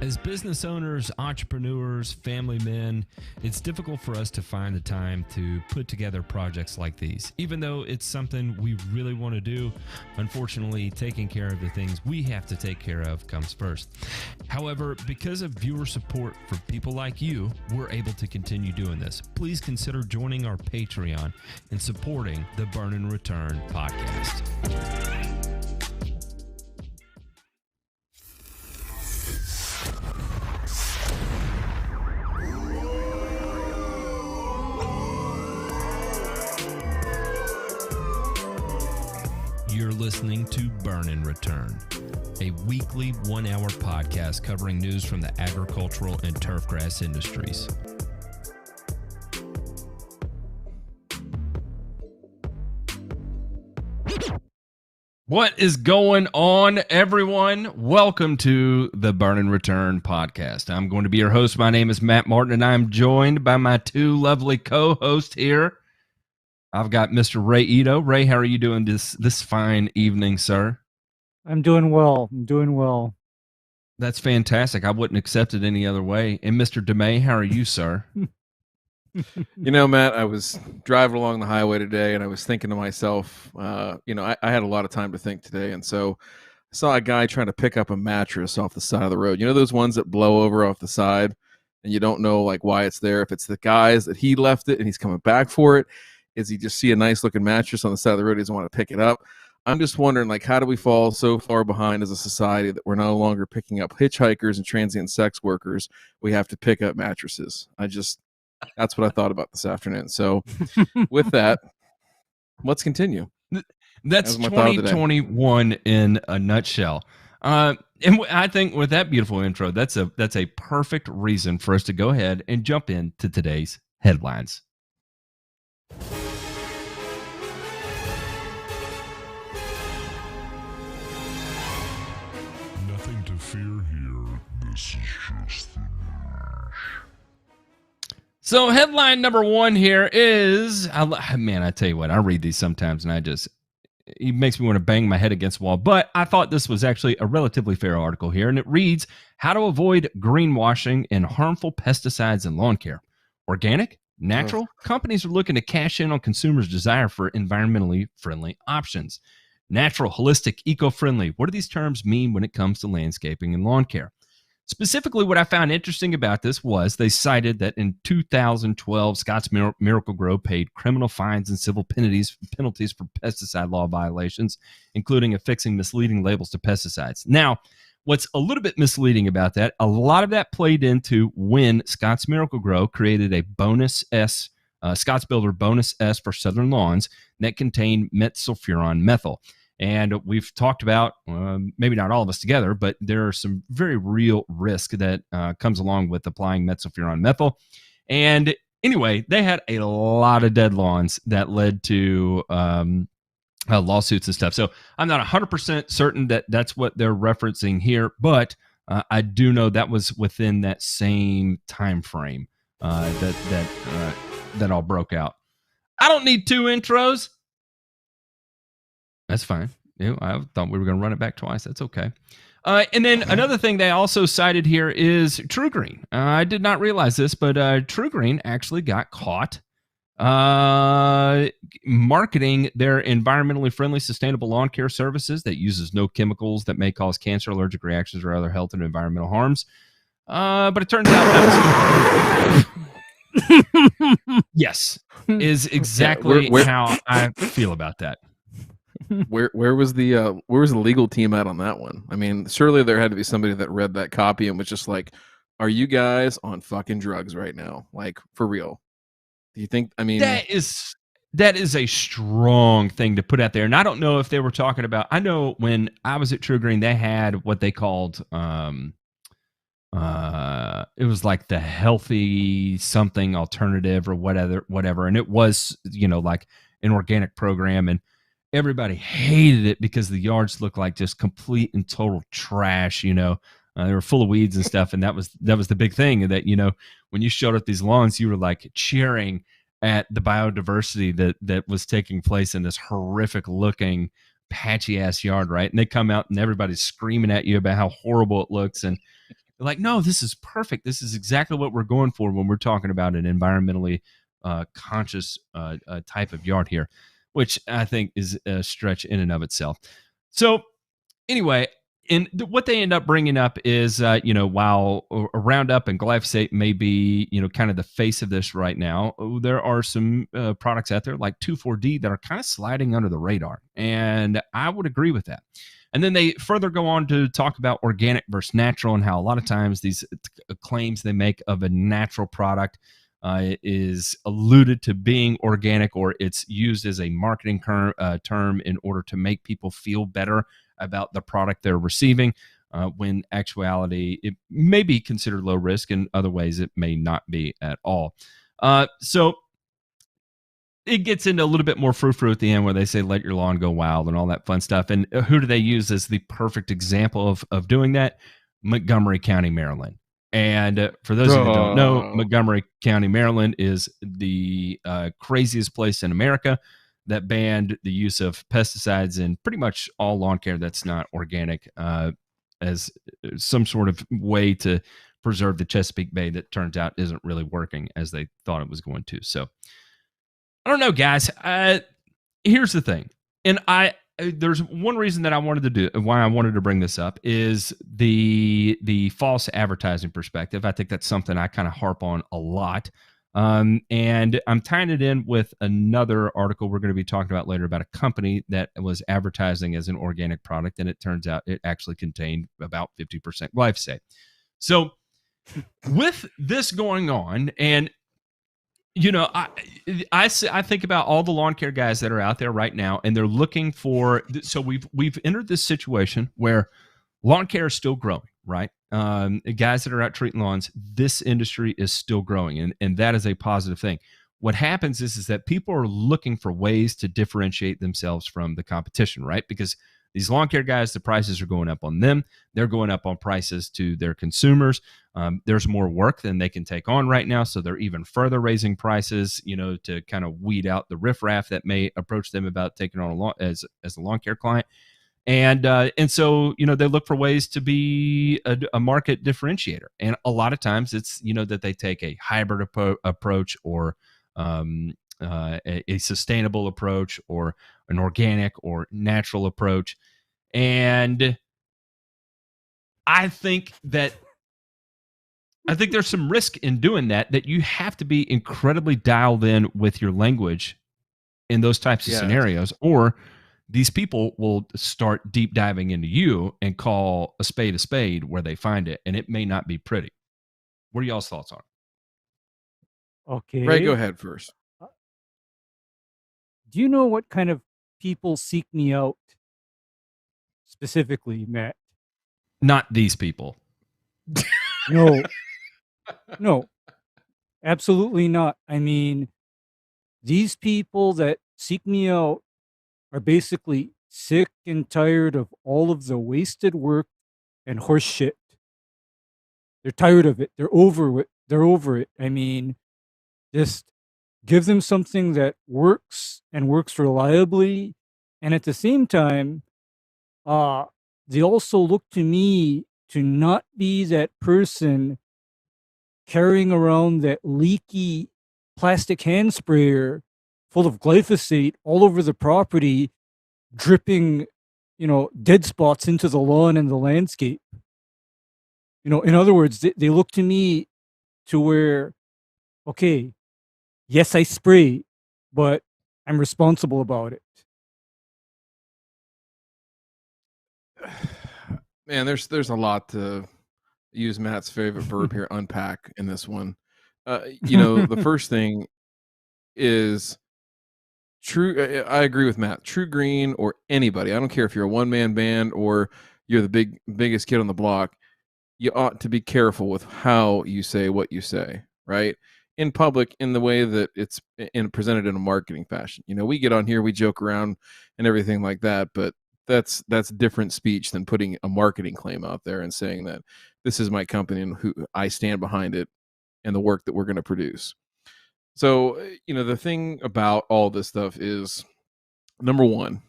As business owners, entrepreneurs, family men, it's difficult for us to find the time to put together projects like these. Even though it's something we really want to do, unfortunately, taking care of the things we have to take care of comes first. However, because of viewer support for people like you, we're able to continue doing this. Please consider joining our Patreon and supporting the Burn and Return podcast. You're listening to Burn and Return, a weekly 1-hour podcast covering news from the agricultural and turfgrass industries. What is going on, everyone? Welcome to the Burn and Return podcast. I'm going to be your host. My name is Matt Martin, and I'm joined by my two lovely co-hosts here. I've got Mr. Ray Ito. Ray, how are you doing this fine evening, sir? I'm doing well. That's fantastic. I wouldn't accept it any other way. And Mr. DeMay, how are you, sir? You know, Matt, I was driving along the highway today, and I was thinking to myself, I had a lot of time to think today, and so I saw a guy trying to pick up a mattress off the side of the road. You know those ones that blow over off the side, and you don't know like why it's there, if it's the guys that he left it and he's coming back for it. Is he just see a nice looking mattress on the side of the road? He doesn't want to pick it up. I'm just wondering, like, how do we fall so far behind as a society that we're no longer picking up hitchhikers and transient sex workers? We have to pick up mattresses. That's what I thought about this afternoon. So with that, let's continue. That's 2021 in a nutshell. And I think with that beautiful intro, that's a perfect reason for us to go ahead and jump into today's headlines. Nothing to fear here. This is just the news. So headline number one here is, I tell you what, I read these sometimes and it makes me want to bang my head against the wall. But I thought this was actually a relatively fair article here. And it reads, how to avoid greenwashing and harmful pesticides in lawn care. Organic, natural, companies are looking to cash in on consumers' desire for environmentally friendly options. Natural, holistic, eco-friendly. What do these terms mean when it comes to landscaping and lawn care? Specifically, what I found interesting about this was they cited that in 2012, Scott's Miracle-Gro paid criminal fines and civil penalties for pesticide law violations, including affixing misleading labels to pesticides. Now, what's a little bit misleading about that, a lot of that played into when Scott's Miracle-Gro created a bonus S, Scott's Builder Bonus S for Southern Lawns that contained methylsulfuron methyl. And we've talked about, maybe not all of us together, but there are some very real risk that comes along with applying methylsulfuron methyl. And anyway, they had a lot of dead lawns that led to lawsuits and stuff. So I'm not 100% certain that that's what they're referencing here, but I do know that was within that same time frame that all broke out. I don't need two intros. That's fine. I thought we were going to run it back twice. That's okay. And then another thing they also cited here is TruGreen. I did not realize this, but TruGreen actually got caught marketing their environmentally friendly, sustainable lawn care services that uses no chemicals that may cause cancer, allergic reactions, or other health and environmental harms. But it turns out that was yes, is exactly how I feel about that. Where was the legal team at on that one? I mean, surely there had to be somebody that read that copy and was just like, "Are you guys on fucking drugs right now? Like, for real?" Do you think? I mean, that is a strong thing to put out there. And I don't know if they were talking about. I know when I was at TruGreen, they had what they called it was like the healthy something alternative or whatever, and it was like an organic program, and everybody hated it because the yards looked like just complete and total trash. They were full of weeds and stuff, and that was the big thing. That when you showed up these lawns, you were like cheering at the biodiversity that was taking place in this horrific looking patchy ass yard, right? And they come out and everybody's screaming at you about how horrible it looks, and like, no, this is perfect. This is exactly what we're going for when we're talking about an environmentally conscious type of yard here, which I think is a stretch in and of itself. So anyway, and what they end up bringing up is, while a Roundup and glyphosate may be, kind of the face of this right now, there are some products out there like 2,4-D that are kind of sliding under the radar. And I would agree with that. And then they further go on to talk about organic versus natural and how a lot of times these claims they make of a natural product is alluded to being organic, or it's used as a marketing term in order to make people feel better about the product they're receiving, when actuality it may be considered low risk, and other ways it may not be at all. So it gets into a little bit more frou-frou at the end where they say let your lawn go wild and all that fun stuff. And who do they use as the perfect example of doing that? Montgomery County, Maryland. And for those of you that don't know, Montgomery County, Maryland is the craziest place in America that banned the use of pesticides in pretty much all lawn care that's not organic, as some sort of way to preserve the Chesapeake Bay that turns out isn't really working as they thought it was going to. So I don't know, guys. Here's the thing. And there's one reason that why I wanted to bring this up is the false advertising perspective. I think that's something I kind of harp on a lot. And I'm tying it in with another article we're going to be talking about later about a company that was advertising as an organic product, and it turns out it actually contained about 50% glyphosate. So with this going on, and I think about all the lawn care guys that are out there right now, and they're looking for. So we've entered this situation where lawn care is still growing, right? Guys that are out treating lawns, this industry is still growing, and that is a positive thing. What happens is that people are looking for ways to differentiate themselves from the competition, right? Because these lawn care guys, the prices are going up on them. They're going up on prices to their consumers. There's more work than they can take on right now, so they're even further raising prices, to kind of weed out the riffraff that may approach them about taking on as a lawn care client. And so, they look for ways to be a market differentiator. And a lot of times it's, that they take a hybrid approach, or a sustainable approach, or an organic or natural approach. And I think there's some risk in doing that you have to be incredibly dialed in with your language in those types of scenarios, or these people will start deep diving into you and call a spade where they find it, and it may not be pretty. What are y'all's thoughts on it? Okay. Ray, go ahead first. Do you know what kind of people seek me out specifically, Matt? Not these people. No. No. Absolutely not. I mean, these people that seek me out are basically sick and tired of all of the wasted work and horse shit. They're tired of it. They're over it. They're over it. I mean, just give them something that works and works reliably. And at the same time, they also look to me to not be that person carrying around that leaky plastic hand sprayer full of glyphosate all over the property, dripping, dead spots into the lawn and the landscape. In other words, they look to me to where, okay, yes, I spray, but I'm responsible about it. Man, there's a lot to use Matt's favorite verb here, unpack in this one. The first thing is true. I agree with Matt. True Green or anybody, I don't care if you're a one-man band or you're the biggest kid on the block, you ought to be careful with how you say what you say, right? In public, in the way that it's presented in a marketing fashion. We get on here, we joke around and everything like that, but that's different speech than putting a marketing claim out there and saying that this is my company and who I stand behind it and the work that we're going to produce. So, the thing about all this stuff is, number one,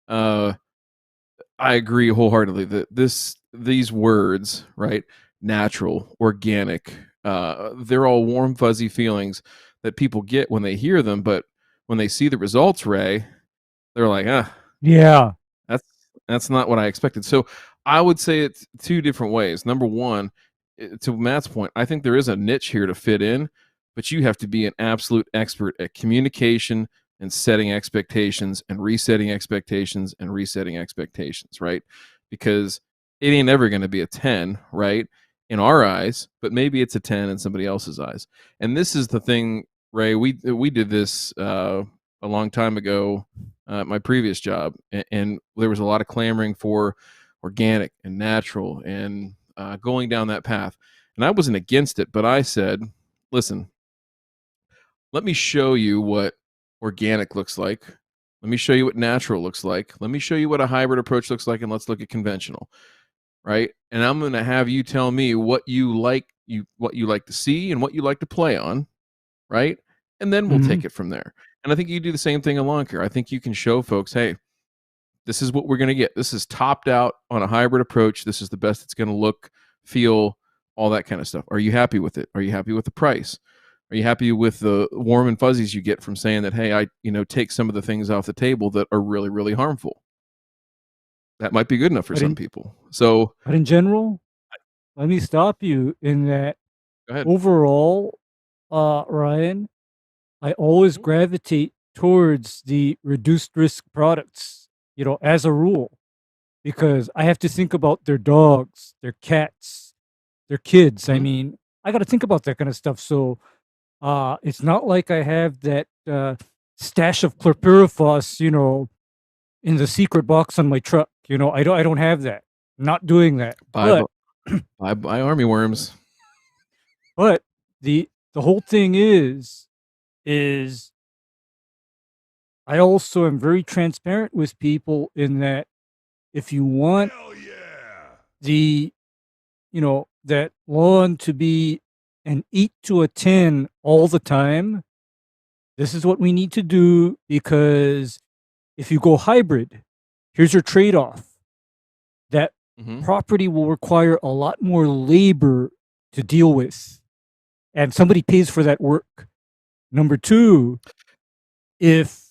I agree wholeheartedly that these words, right? natural, organic. They're all warm, fuzzy feelings that people get when they hear them, but when they see the results, Ray, they're like, Yeah. that's not what I expected. So I would say it's two different ways. Number one, to Matt's point, I think there is a niche here to fit in, but you have to be an absolute expert at communication and setting expectations and resetting expectations and resetting expectations, right? Because it ain't ever going to be a 10, right? In our eyes, but maybe it's a 10 in somebody else's eyes. And this is the thing, Ray, we did this a long time ago at my previous job, and there was a lot of clamoring for organic and natural and going down that path. And I wasn't against it, but I said, listen, let me show you what organic looks like. Let me show you what natural looks like. Let me show you what a hybrid approach looks like, and let's look at conventional, right? And I'm going to have you tell me what you like to see and what you like to play on, right? And then we'll take it from there. And I think you do the same thing in lawn care. I think you can show folks, hey, this is what we're going to get. This is topped out on a hybrid approach. This is the best it's going to look, feel, all that kind of stuff. Are you happy with it? Are you happy with the price? Are you happy with the warm and fuzzies you get from saying that, hey, I take some of the things off the table that are really, really harmful? That might be good enough for some people. So, but in general, let me stop you in that. Go ahead. Overall, Ryan, I always gravitate towards the reduced risk products, as a rule, because I have to think about their dogs, their cats, their kids. I mean, I got to think about that kind of stuff. So it's not like I have that stash of chlorpyrifos, in the secret box on my truck. I don't have that. I'm not doing that. Buy army worms. But the whole thing is I also am very transparent with people in that if you want the that lawn to be an 8 to a 10 all the time, this is what we need to do, because if you go hybrid, here's your trade-off. That property will require a lot more labor to deal with, and somebody pays for that work. Number two, if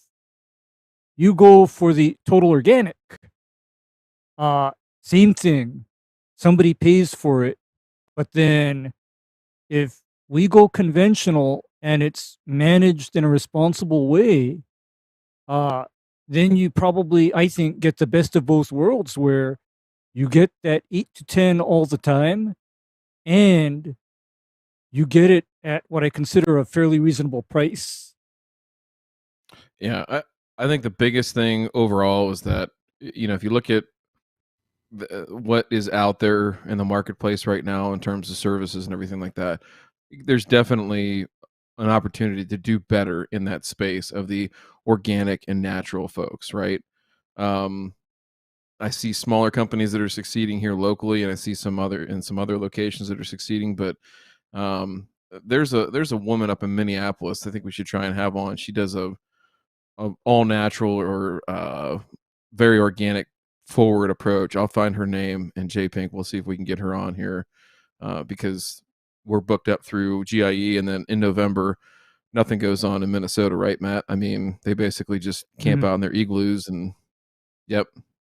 you go for the total organic, same thing. Somebody pays for it. But then if we go conventional and it's managed in a responsible way, then you probably, I think, get the best of both worlds, where you get that 8 to 10 all the time, and you get it at what I consider a fairly reasonable price. Yeah, I think the biggest thing overall is that, if you look at what is out there in the marketplace right now in terms of services and everything like that, there's definitely an opportunity to do better in that space of the organic and natural folks, right? I see smaller companies that are succeeding here locally, and I see some other locations that are succeeding. But there's a woman up in Minneapolis I think we should try and have on. She does a all natural or very organic forward approach. I'll find her name, and J-Pink, we'll see if we can get her on here because we're booked up through GIE, and then in November nothing goes on in Minnesota, right, Matt? I mean, they basically just camp out in their igloos, and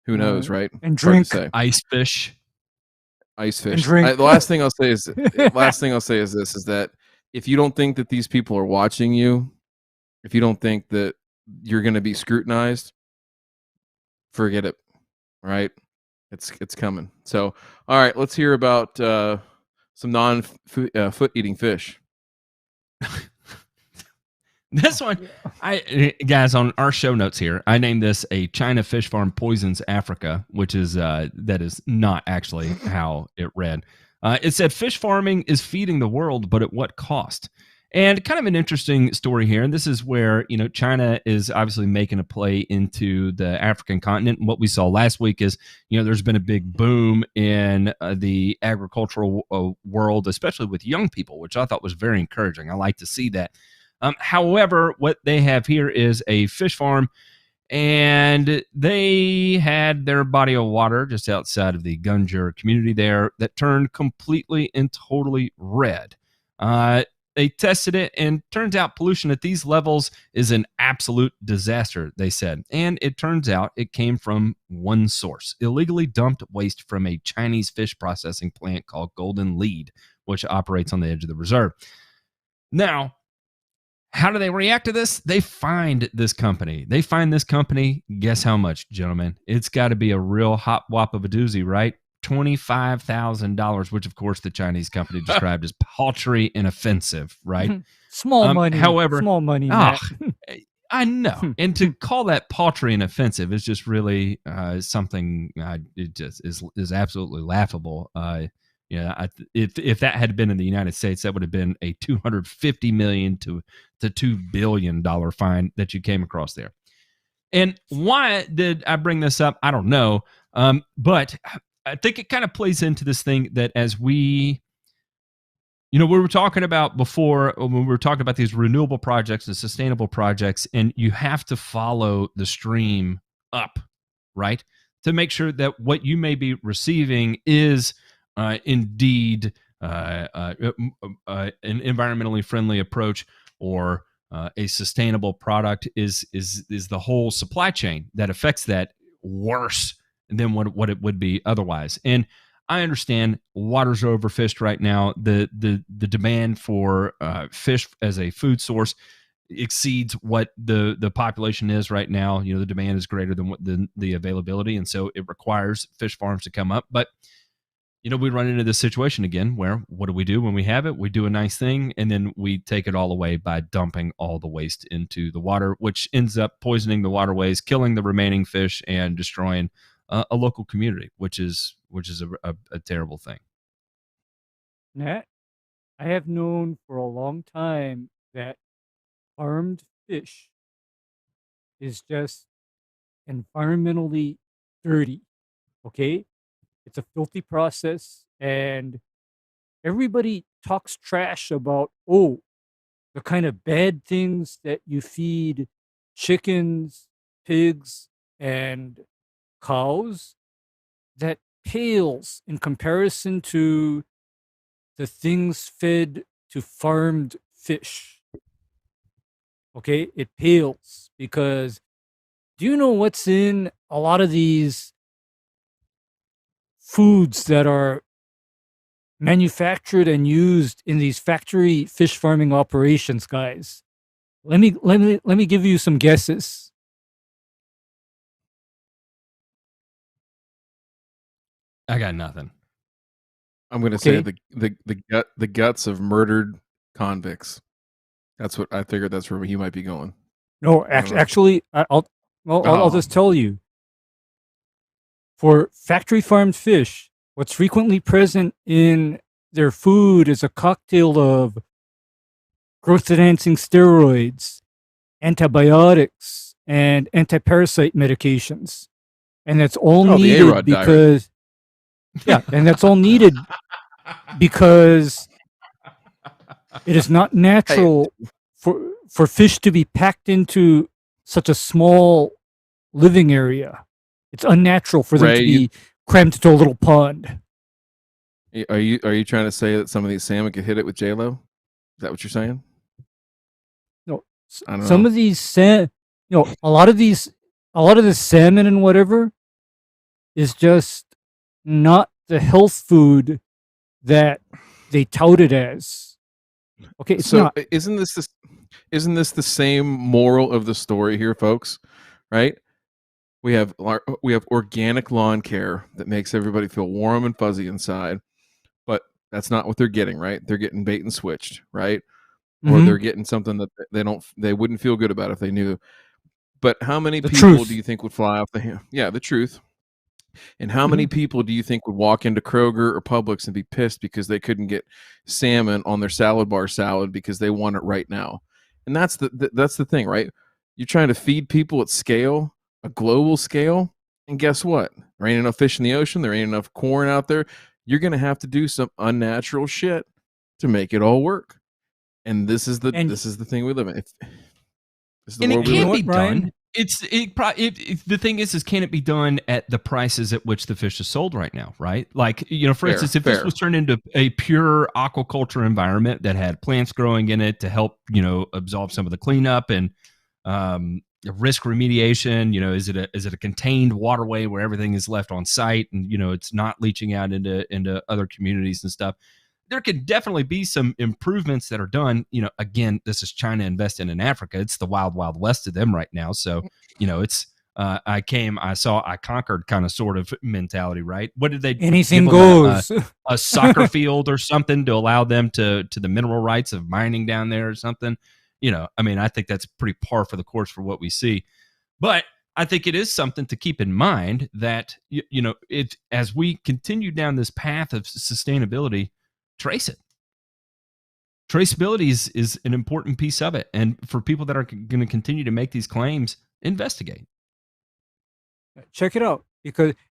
who knows, right? And drink ice fish. The last thing I'll say is this: is that if you don't think that these people are watching you, if you don't think that you're going to be scrutinized, forget it. Right? It's coming. So, all right, let's hear about some non-foot eating fish. This one, guys, on our show notes here, I named this a China fish farm poisons Africa, which is that is not actually how it read. It said fish farming is feeding the world, but at what cost? And kind of an interesting story here. And this is where, China is obviously making a play into the African continent. And what we saw last week is, there's been a big boom in the agricultural world, especially with young people, which I thought was very encouraging. I like to see that. However, what they have here is a fish farm, And they had their body of water just outside of the Gunjur community there that turned completely and totally red. They tested it, and turns out pollution at these levels is an absolute disaster, they said. And it turns out it came from one source: illegally dumped waste from a Chinese fish processing plant called Golden Lead, which operates on the edge of the reserve. Now, how do they react to this? They find this company. Guess how much, gentlemen? It's got to be a real hot wop of a doozy, right? $25,000, which of course the Chinese company described as paltry and offensive, right? Small money. However, small money. Matt. I know. And to call that paltry and offensive is just really something. It just is absolutely laughable. If that had been in the United States, that would have been a $250 million to $2 billion fine that you came across there. And why did I bring this up? I don't know. But I think it kind of plays into this thing that as we were talking about before, when we were talking about these renewable projects and sustainable projects, and you have to follow the stream up, right? To make sure that what you may be receiving is indeed an environmentally friendly approach, or a sustainable product is the whole supply chain that affects that worse than what it would be otherwise. And I understand waters are overfished right now. The demand for fish as a food source exceeds what the population is right now. The demand is greater than what the availability, and so it requires fish farms to come up. But we run into this situation again where what do we do when we have it? We do a nice thing, and then we take it all away by dumping all the waste into the water, which ends up poisoning the waterways, killing the remaining fish, and destroying a local community, which is a terrible thing. Nat, I have known for a long time that farmed fish is just environmentally dirty. Okay? It's a filthy process, and everybody talks trash about, the kind of bad things that you feed chickens, pigs, and cows. That pales in comparison to the things fed to farmed fish. Okay? It pales because do you know what's in a lot of these foods that are manufactured and used in these factory fish farming operations, guys? Let me give you some guesses. I got nothing. I'm going to say the guts of murdered convicts. That's what I figured. That's where he might be going. No, actually, I'll just tell you. For factory farmed fish, what's frequently present in their food is a cocktail of growth enhancing steroids, antibiotics, and anti-parasite medications. And that's all needed because and that's all needed because it is not natural for fish to be packed into such a small living area. It's unnatural for them to be crammed into a little pond. Are you trying to say that some of these salmon could hit it with J-Lo? Is that what you're saying? No, I don't some know. of these a lot of the salmon and whatever is just not the health food that they tout it as. Okay, it's not. Isn't this the same moral of the story here, folks? Right? We have organic lawn care that makes everybody feel warm and fuzzy inside, but that's not what they're getting, right? They're getting bait and switched, right? Or they're getting something that they wouldn't feel good about if they knew. But how many people do you think would fly off the hand? Yeah, the truth. And how many people do you think would walk into Kroger or Publix and be pissed because they couldn't get salmon on their salad bar salad because they want it right now? And that's the thing, right? You're trying to feed people at scale, a global scale, and guess what? There ain't enough fish in the ocean. There ain't enough corn out there. You're going to have to do some unnatural shit to make it all work. And this is the thing we live in. This is the And world it we can live be in. done. The thing is can it be done at the prices at which the fish is sold right now, right? Like, for Fair, instance, if this fair. was turned into a pure aquaculture environment that had plants growing in it to help, absorb some of the cleanup and risk remediation, is it a contained waterway where everything is left on site and it's not leaching out into other communities and stuff? There could definitely be some improvements that are done. Again, this is China investing in Africa. It's the wild, wild west of them right now. So, it's I saw, I conquered kind of sort of mentality, right? What did they Anything give them goes. a soccer field or something to allow them to the mineral rights of mining down there or something? I think that's pretty par for the course for what we see. But I think it is something to keep in mind that, as we continue down this path of sustainability, trace it. Traceability is an important piece of it. And for people that are going to continue to make these claims, investigate. Check it out.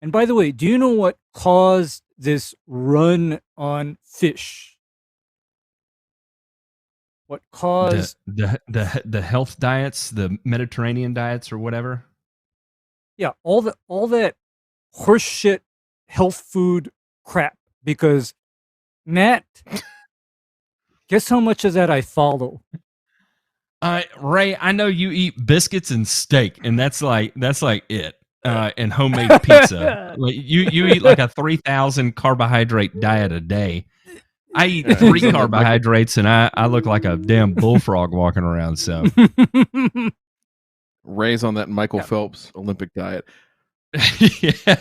And by the way, do you know what caused this run on fish? What caused the health diets, the Mediterranean diets or whatever? Yeah, all that horseshit health food crap. Because Matt, guess how much of that I follow? Ray, I know you eat biscuits and steak, and that's like it. And homemade pizza. Like, you eat like a 3,000 carbohydrate diet a day. I eat 3 carbohydrates, and I look like a damn bullfrog walking around. So Ray's on that Michael Phelps Olympic diet. Yeah.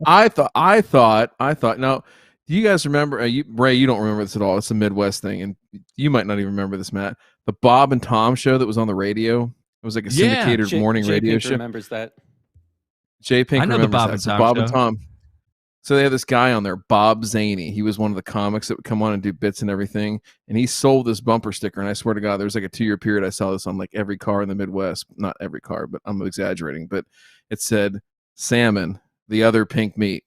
I thought. Now, do you guys remember? Ray, you don't remember this at all. It's a Midwest thing, and you might not even remember this, Matt. The Bob and Tom show that was on the radio. It was like a syndicated morning radio show. Remembers that? Jay Pink I know remembers the Bob that. and So Tom Bob show. and Tom. So they had this guy on there, Bob Zaney. He was one of the comics that would come on and do bits and everything. And he sold this bumper sticker. And I swear to God, there was like a 2-year period I saw this on like every car in the Midwest. Not every car, but I'm exaggerating. But it said, salmon, the other pink meat.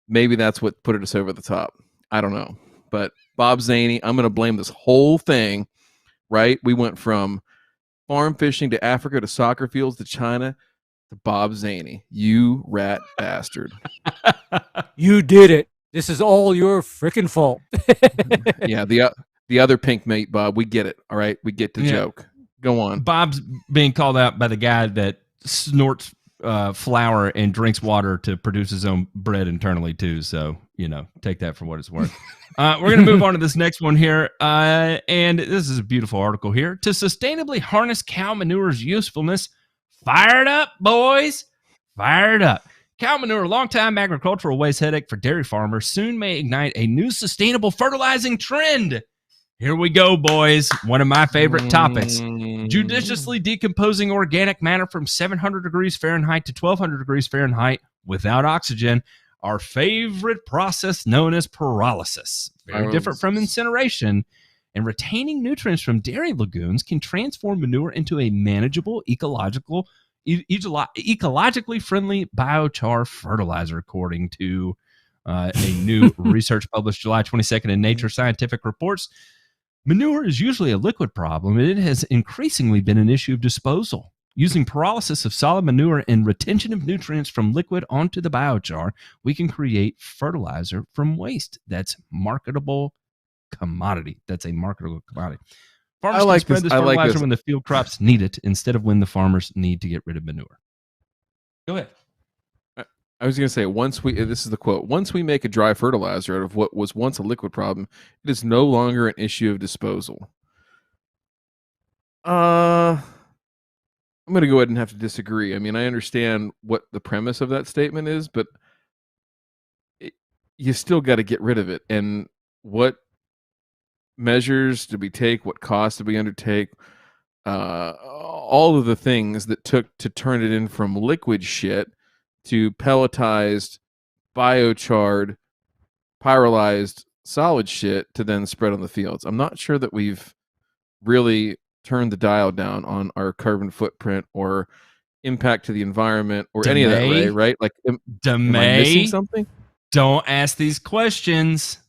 Maybe that's what put us over the top. I don't know. But Bob Zaney, I'm going to blame this whole thing, right? We went from farm fishing to Africa to soccer fields to China to Bob Zaney. You rat bastard. You did it. This is all your freaking fault. Yeah, the other pink mate, Bob. We get it. All right, we get the joke. Go on. Bob's being called out by the guy that snorts flour and drinks water to produce his own bread internally too. So take that for what it's worth. We're going to move on to this next one here, and this is a beautiful article here. To sustainably harness cow manure's usefulness, fired up, boys, fired up. Cow manure, longtime agricultural waste headache for dairy farmers, soon may ignite a new sustainable fertilizing trend. Here we go, boys. One of my favorite topics. Judiciously decomposing organic matter from 700 degrees Fahrenheit to 1200 degrees Fahrenheit without oxygen. Our favorite process known as pyrolysis. Very different from incineration. And retaining nutrients from dairy lagoons can transform manure into a manageable, ecologically friendly biochar fertilizer, according to a new research published July 22nd in Nature Scientific Reports. Manure is usually a liquid problem, and it has increasingly been an issue of disposal. Using pyrolysis of solid manure and retention of nutrients from liquid onto the biochar, we can create fertilizer from waste. That's marketable commodity. That's a marketable commodity. Farmers can spread this fertilizer when the field crops need it instead of when the farmers need to get rid of manure. Go ahead. I was going to say, this is the quote, once we make a dry fertilizer out of what was once a liquid problem, it is no longer an issue of disposal. I'm going to go ahead and have to disagree. I mean, I understand what the premise of that statement is, but you still got to get rid of it. And what measures did we take? What costs did we undertake? All of the things that took to turn it in from liquid shit to pelletized, biochard, pyrolyzed solid shit to then spread on the fields. I'm not sure that we've really turned the dial down on our carbon footprint or impact to the environment or any of that, Ray, right? Like, am I missing something? Don't ask these questions.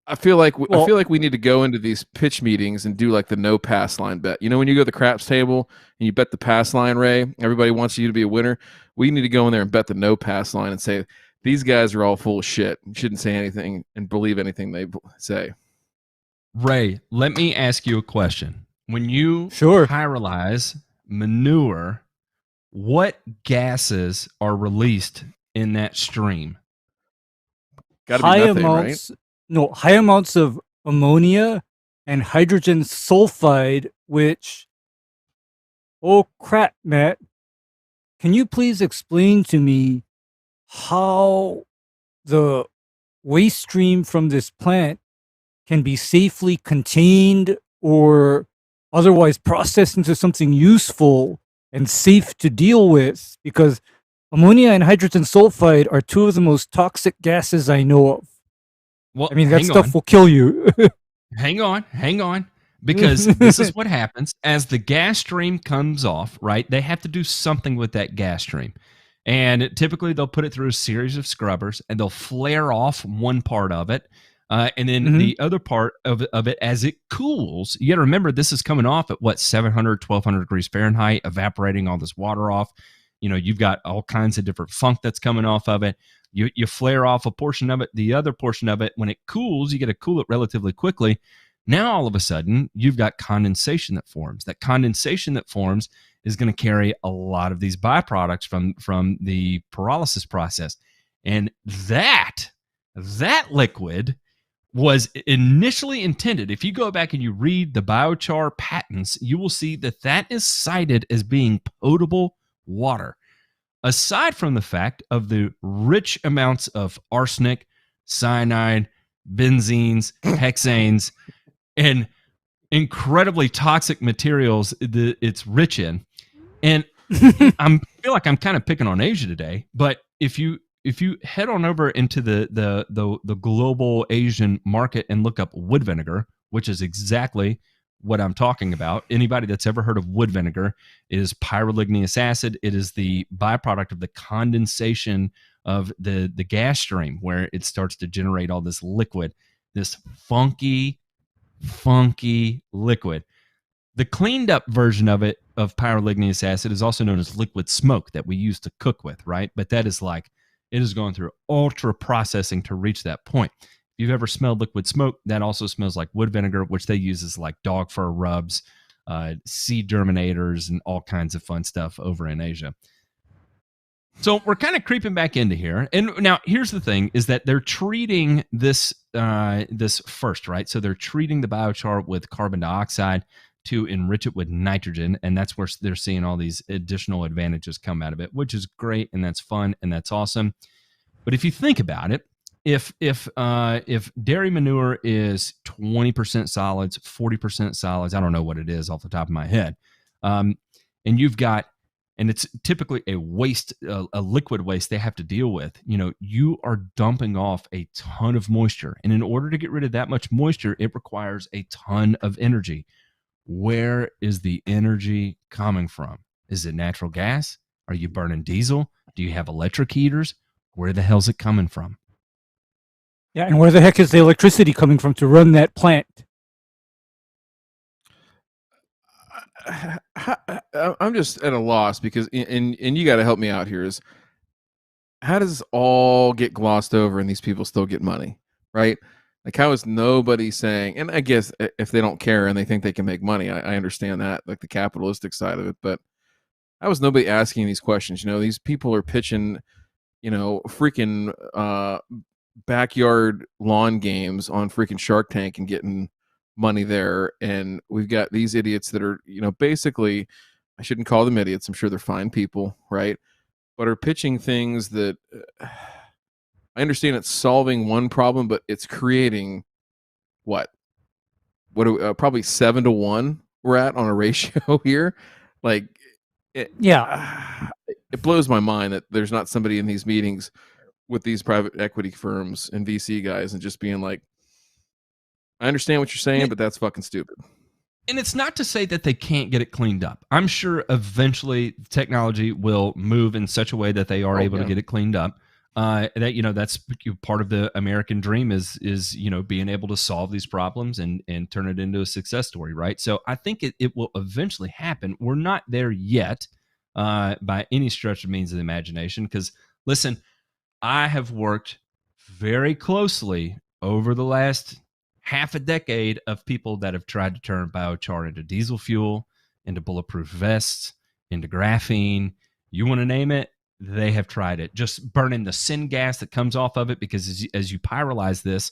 I feel like Well- I feel like we need to go into these pitch meetings and do like the no pass line bet. You know, when you go to the craps table and you bet the pass line, Ray, everybody wants you to be a winner. We need to go in there and bet the no pass line and say these guys are all full of shit. You shouldn't say anything and believe anything they say. Ray, let me ask you a question. When you Sure. pyrolyze manure, what gases are released in that stream? Got to be methane, amounts, no, high amounts of ammonia and hydrogen sulfide, which, oh crap, Matt, can you please explain to me how the waste stream from this plant can be safely contained or otherwise processed into something useful and safe to deal with? Because ammonia and hydrogen sulfide are two of the most toxic gases I know of. Well, I mean, that hang stuff on. will kill you. Hang on. Because this is what happens as the gas stream comes off, right? They have to do something with that gas stream. And typically they'll put it through a series of scrubbers and they'll flare off one part of it. And then the other part of it, as it cools, you got to remember this is coming off at what, 700, 1200 degrees Fahrenheit, evaporating all this water off. You know, you've got all kinds of different funk that's coming off of it. You flare off a portion of it. The other portion of it, when it cools, you got to cool it relatively quickly. Now, all of a sudden, you've got condensation that forms. That condensation that forms is going to carry a lot of these byproducts from the pyrolysis process. And that liquid was initially intended, if you go back and you read the biochar patents, you will see that is cited as being potable water. Aside from the fact of the rich amounts of arsenic, cyanide, benzenes, hexanes, and incredibly toxic materials that it's rich in. And I feel like I'm kind of picking on Asia today, but if you head on over into the global Asian market and look up wood vinegar, which is exactly what I'm talking about. Anybody that's ever heard of wood vinegar is pyroligneous acid. It is the byproduct of the condensation of the gas stream where it starts to generate all this liquid, this funky liquid. The cleaned up version of it, of pyroligneous acid, is also known as liquid smoke that we use to cook with, right? But that is like, it has gone through ultra processing to reach that point. If you've ever smelled liquid smoke, that also smells like wood vinegar, which they use as like dog fur rubs, seed germinators, and all kinds of fun stuff over in Asia. So we're kind of creeping back into here. And now here's the thing is that they're treating this first, right? So they're treating the biochar with carbon dioxide to enrich it with nitrogen. And that's where they're seeing all these additional advantages come out of it, which is great. And that's fun. And that's awesome. But if you think about it, if dairy manure is 20% solids, 40% solids, I don't know what it is off the top of my head. And you've got, and it's typically a waste, a liquid waste they have to deal with. You know, you are dumping off a ton of moisture. And in order to get rid of that much moisture, it requires a ton of energy. Where is the energy coming from? Is it natural gas? Are you burning diesel? Do you have electric heaters? Where the hell's it coming from? Yeah, and where the heck is the electricity coming from to run that plant? I'm just at a loss because, and you got to help me out here, is how does this all get glossed over and these people still get money, right? Like, how is nobody saying, and I guess if they don't care and they think they can make money, I understand that, like the capitalistic side of it, but how is nobody asking these questions? You know, these people are pitching, you know, freaking backyard lawn games on freaking Shark Tank and getting money there, and we've got these idiots that are, you know, basically, I shouldn't call them idiots, I'm sure they're fine people, right, but are pitching things that I understand it's solving one problem, but it's creating what probably 7-to-1 we're at on a ratio here. Like, it blows my mind that there's not somebody in these meetings with these private equity firms and VC guys and just being like, I understand what you're saying, but that's fucking stupid. And it's not to say that they can't get it cleaned up. I'm sure eventually technology will move in such a way that they are able to get it cleaned up. that that's part of the American dream is being able to solve these problems and turn it into a success story, right? So I think it will eventually happen. We're not there yet by any stretch of means of the imagination, because listen, I have worked very closely over the last half a decade of people that have tried to turn biochar into diesel fuel, into bulletproof vests, into graphene. You want to name it, they have tried it. Just burning the syngas that comes off of it, because as you pyrolyze this,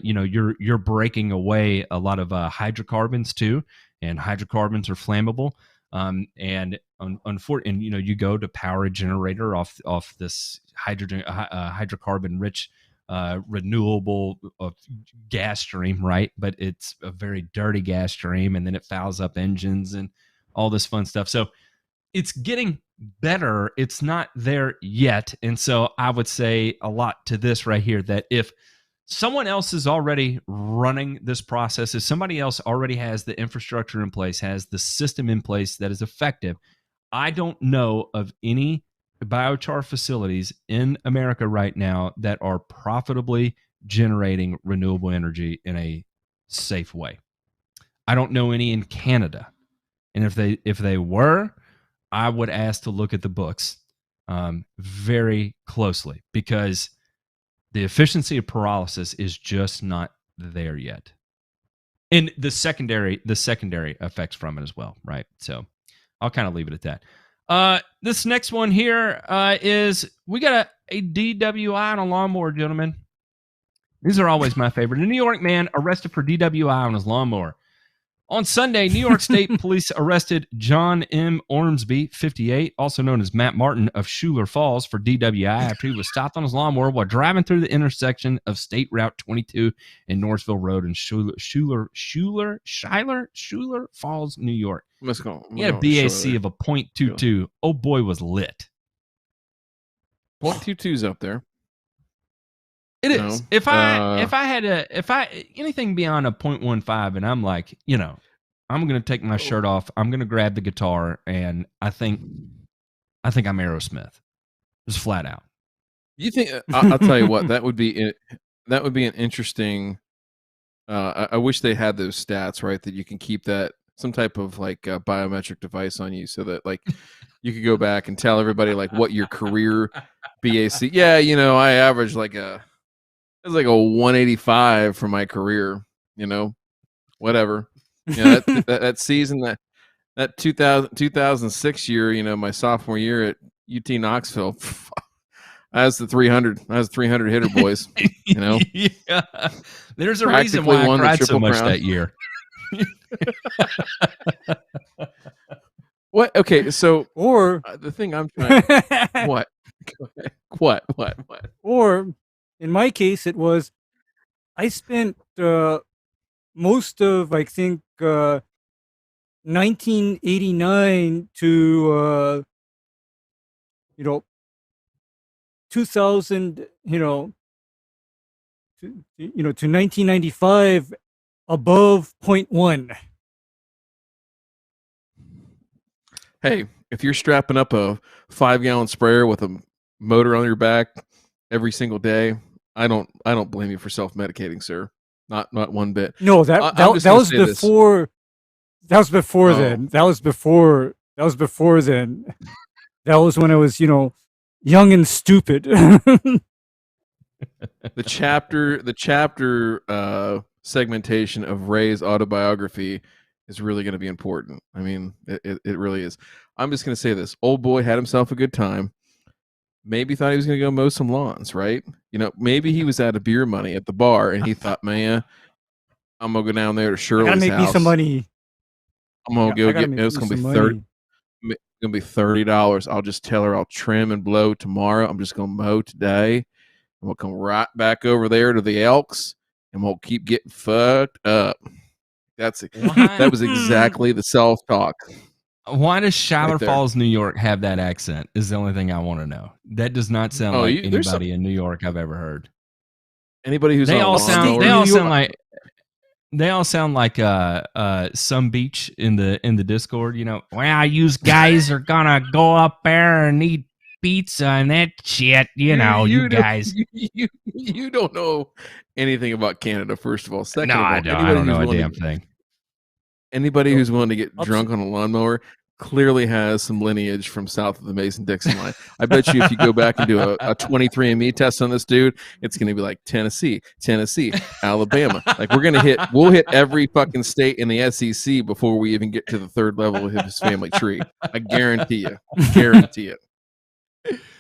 you're breaking away a lot of hydrocarbons too, and hydrocarbons are flammable. And unfortunately, you go to power a generator off this hydrocarbon rich renewable gas stream, right? But it's a very dirty gas stream, and then it fouls up engines and all this fun stuff. So it's getting better. It's not there yet. And so I would say a lot to this right here, that if someone else is already running this process, if somebody else already has the infrastructure in place, has the system in place that is effective, I don't know of any biochar facilities in America right now that are profitably generating renewable energy in a safe way. I don't know any in Canada. And if they were, I would ask to look at the books very closely, because the efficiency of pyrolysis is just not there yet. And the secondary effects from it as well, right? So I'll kind of leave it at that. This next one here is, we got a DWI on a lawnmower, gentlemen. These are always my favorite. A New York man arrested for DWI on his lawnmower. On Sunday, New York State Police arrested John M. Ormsby, 58, also known as Matt Martin of Schuyler Falls, for DWI after he was stopped on his lawnmower while driving through the intersection of State Route 22 and Northville Road in Schuyler Falls, New York. He had a BAC of a .22. Oh boy, was lit. .22's up there. It is. If anything beyond a .15, and I'm like, I'm gonna take my shirt off, I'm gonna grab the guitar, and I think I'm Aerosmith, just flat out. You think? I'll tell you what. That would be an interesting. I wish they had those stats, right? That you can keep that some type of like biometric device on you, so that like you could go back and tell everybody like what your career BAC. Yeah, I averaged like a 185 for my career, whatever. That season, that 2006 year, my sophomore year at UT Knoxville, I was the 300 hitter, boys. Yeah. There's a reason why I cried so much that year. What? Okay, so Or the thing I'm trying. What? What? Or in my case, it was, I spent most of, I think, 1989 to 2000, to 1995 above .1. Hey, if you're strapping up a 5-gallon sprayer with a motor on your back every single day, I don't blame you for self-medicating, sir. Not one bit. No, that was before. That was before then. That was before then. That was when I was, young and stupid. The chapter segmentation of Ray's autobiography is really going to be important. I mean, it really is. I'm just going to say this. Old boy had himself a good time. Maybe thought he was going to go mow some lawns, right? Maybe he was out of beer money at the bar, and he thought, man, I'm going to go down there to Shirley's house. I gotta make me some money. I'm going to go get, it's going to be $30. It's going to be $30. I'll just tell her I'll trim and blow tomorrow. I'm just going to mow today. And we'll come right back over there to the Elks, and we'll keep getting fucked up. That was exactly the self-talk. Why does Schuyler Falls, New York, have that accent? Is the only thing I want to know. That does not sound like anybody in New York I've ever heard. Anybody who's they all sound like some beach in the Discord. Well, you guys are gonna go up there and eat pizza and that shit. You guys. You don't know anything about Canada, first of all. Second No, of all, I don't know a damn thing. Anybody So, who's willing to get I'll drunk on a lawnmower clearly has some lineage from south of the Mason-Dixon line. I bet you if you go back and do a 23andMe test on this dude, it's going to be like Tennessee, Alabama. Like we'll hit every fucking state in the SEC before we even get to the third level of his family tree. I guarantee you. Guarantee it.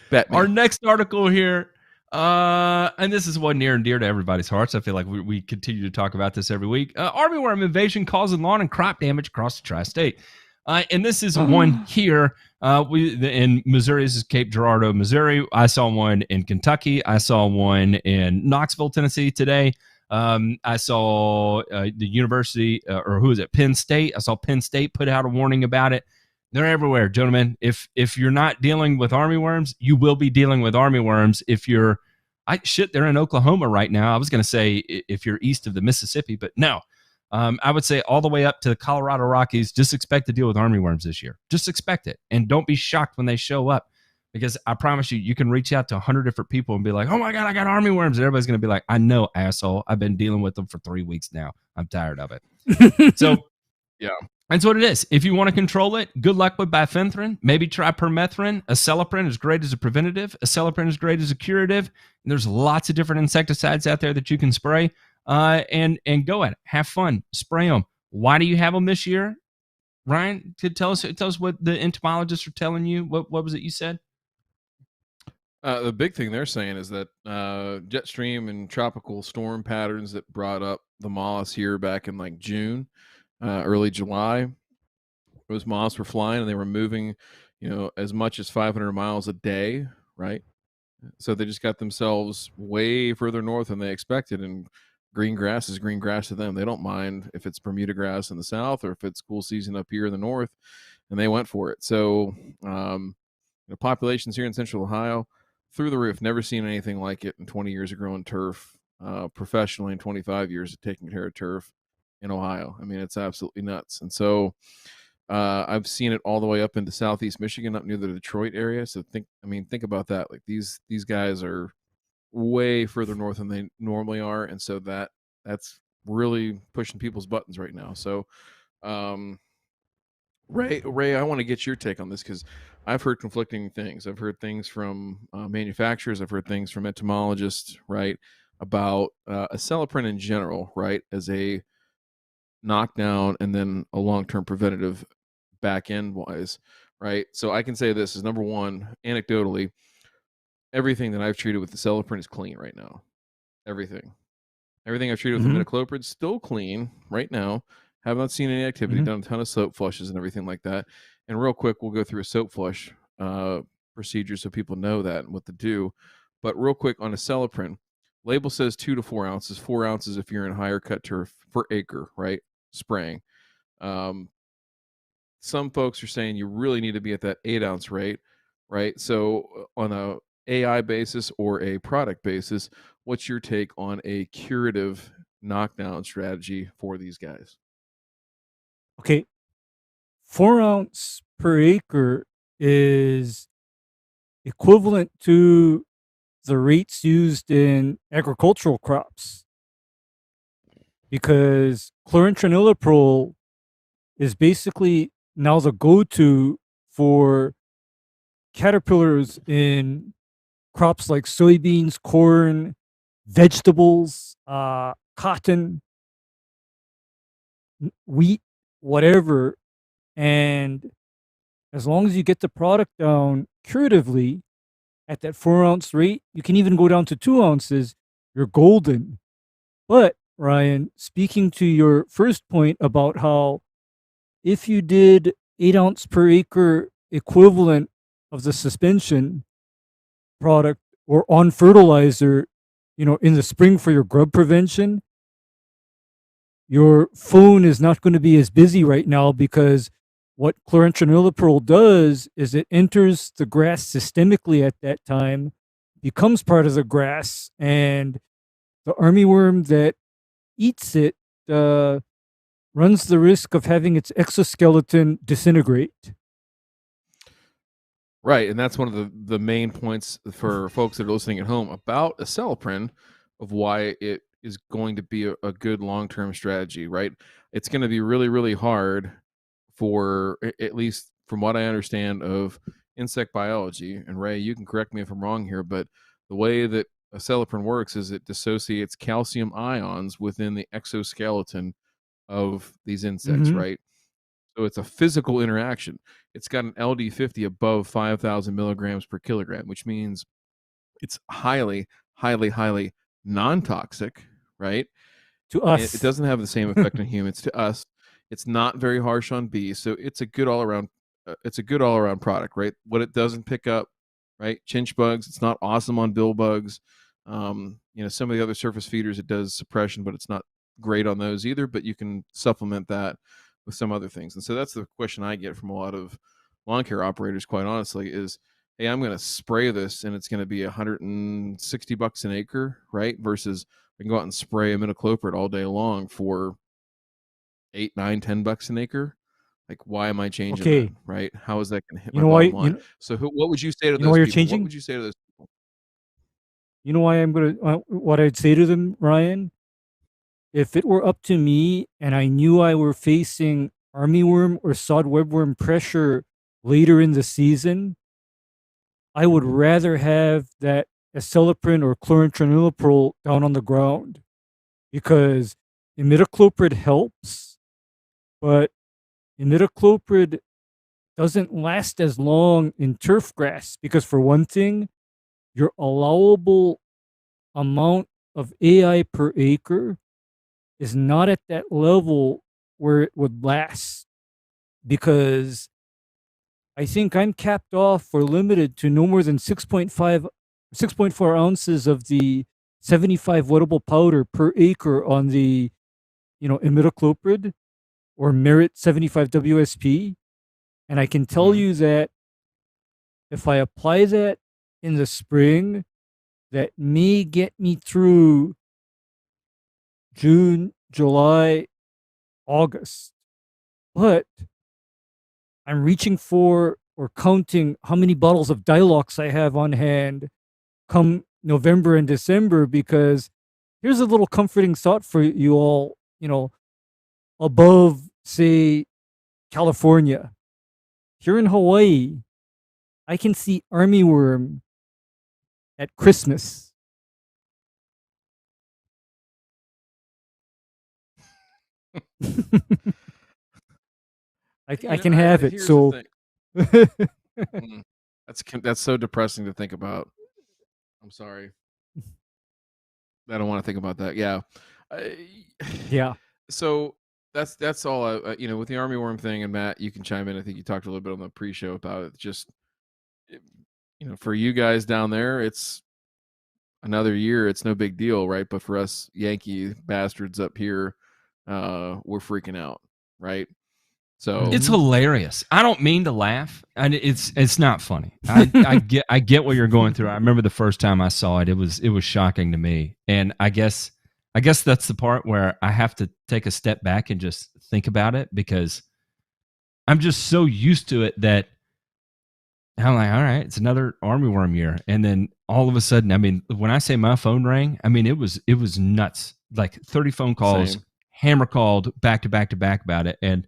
Bet me. Our next article here, and this is one near and dear to everybody's hearts. I feel like we continue to talk about this every week. Armyworm invasion causing lawn and crop damage across the tri-state. And this is one here. In Missouri, this is Cape Girardeau, Missouri. I saw one in Kentucky. I saw one in Knoxville, Tennessee today. I saw the university, or who is it? Penn State. I saw Penn State put out a warning about it. They're everywhere, gentlemen. If you're not dealing with armyworms, you will be dealing with armyworms. They're in Oklahoma right now. I was going to say if you're east of the Mississippi, but no. I would say all the way up to the Colorado Rockies, just expect to deal with armyworms this year. Just expect it. And don't be shocked when they show up, because I promise you can reach out to 100 different people and be like, oh my God, I got armyworms. And everybody's going to be like, I know, asshole. I've been dealing with them for 3 weeks now. I'm tired of it. So yeah, that's what it is. If you want to control it, good luck with bifenthrin. Maybe try permethrin. Acelepryn is great as a preventative. Acelepryn is great as a curative. And there's lots of different insecticides out there that you can spray. And go at it. Have fun. Spray them. Why do you have them this year? Ryan, tell us what the entomologists are telling you. What was it you said? The big thing they're saying is that jet stream and tropical storm patterns that brought up the moths here back in like June, early July, those moths were flying and they were moving, as much as 500 miles a day, right? So they just got themselves way further north than they expected, and green grass is green grass to them. They don't mind if it's Bermuda grass in the south or if it's cool season up here in the north, and they went for it. So the populations here in Central Ohio, through the roof. Never seen anything like it in 20 years of growing turf, professionally, in 25 years of taking care of turf in Ohio. I mean, it's absolutely nuts. And so I've seen it all the way up into southeast Michigan, up near the Detroit area. So think about that. Like these guys are way further north than they normally are, and so that's really pushing people's buttons right now. So Ray, I want to get your take on this, because I've heard conflicting things. I've heard things from manufacturers. I've heard things from entomologists, right, about acelepryn in general, right, as a knockdown and then a long-term preventative back end wise, right? So I can say this is number one, anecdotally, everything that I've treated with the acelepryn is clean right now. Everything I've treated with the imidacloprid is still clean right now. Have not seen any activity. Done a ton of soap flushes and everything like that. And real quick, we'll go through a soap flush procedure so people know that and what to do. But real quick on acelepryn, label says 2 to 4 ounces. 4 ounces if you're in higher cut turf per acre, right? Spraying. Some folks are saying you really need to be at that 8 ounce rate, right? So on a AI basis or a product basis, what's your take on a curative knockdown strategy for these guys? Okay, 4 ounce per acre is equivalent to the rates used in agricultural crops, because chlorantraniliprole is basically now the go-to for caterpillars in crops like soybeans, corn, vegetables, cotton, wheat, whatever. And as long as you get the product down curatively at that 4 ounce rate, you can even go down to 2 ounces, you're golden. But Ryan, speaking to your first point about how if you did 8 ounce per acre equivalent of the suspension product or on fertilizer, in the spring for your grub prevention, your phone is not going to be as busy right now, because what chlorantraniliprole does is it enters the grass systemically at that time, becomes part of the grass, and the armyworm that eats it runs the risk of having its exoskeleton disintegrate. Right, and that's one of the main points for folks that are listening at home about acelepryn, of why it is going to be a good long-term strategy, right? It's going to be really, really hard for, at least from what I understand of insect biology, and Ray, you can correct me if I'm wrong here, but the way that acelepryn works is it dissociates calcium ions within the exoskeleton of these insects, Mm-hmm. right? So it's a physical interaction. It's got an LD50 above 5,000 milligrams per kilogram, which means it's highly, highly, highly non-toxic, right? To It us. doesn't have the same effect on humans. To us, it's not very harsh on bees, so it's a good all around. It's a good all around product, right? What it doesn't pick up, right? Chinch bugs. It's not awesome on bill bugs. Some of the other surface feeders it does suppression, but it's not great on those either. But you can supplement that with some other things, and so that's the question I get from a lot of lawn care operators. Quite honestly, is hey, I'm going to spray this, and it's going to be $160 an acre, right? Versus I can go out and spray imidacloprid all day long for $8, $9, $10 an acre. Like, why am I changing Okay. that? Right? How is that going to hit You my know why? bottom line? So, what would you say to You know those why you're people? What changing? would you say to those people? You know why I'm gonna what I'd say to them, Ryan? If it were up to me and I knew I were facing armyworm or sod webworm pressure later in the season, I would rather have that acelepryn or chlorantraniliprole down on the ground, because imidacloprid helps, but imidacloprid doesn't last as long in turfgrass because, for one thing, your allowable amount of AI per acre is not at that level where it would last, because I think I'm capped off or limited to no more than 6.4 ounces of the 75 wettable powder per acre on the, imidacloprid or Merit 75 WSP. And I can tell Mhm. you that if I apply that in the spring, that may get me through June, July, August. But I'm reaching for or counting how many bottles of Dialox I have on hand come November and December, because here's a little comforting thought for you all, above, say, California. Here in Hawaii, I can see armyworm at Christmas. I can have it. Here's So the thing. Mm. That's so depressing to think about. I'm sorry. I don't want to think about that. Yeah. yeah. So that's all. With the armyworm thing, and Matt, you can chime in. I think you talked a little bit on the pre-show about it. Just for you guys down there, it's another year. It's no big deal, right? But for us Yankee bastards up here, we're freaking out, right? So It's hilarious. I don't mean to laugh, and it's not funny. I get what you're going through. I remember the first time I saw it. It was shocking to me, and I guess that's the part where I have to take a step back and just think about it, because I'm just so used to it that I'm like, all right, it's another armyworm year, and then all of a sudden, I mean, when I say my phone rang, I mean it was nuts. Like 30 phone calls, Same. hammer called back to back to back about it, and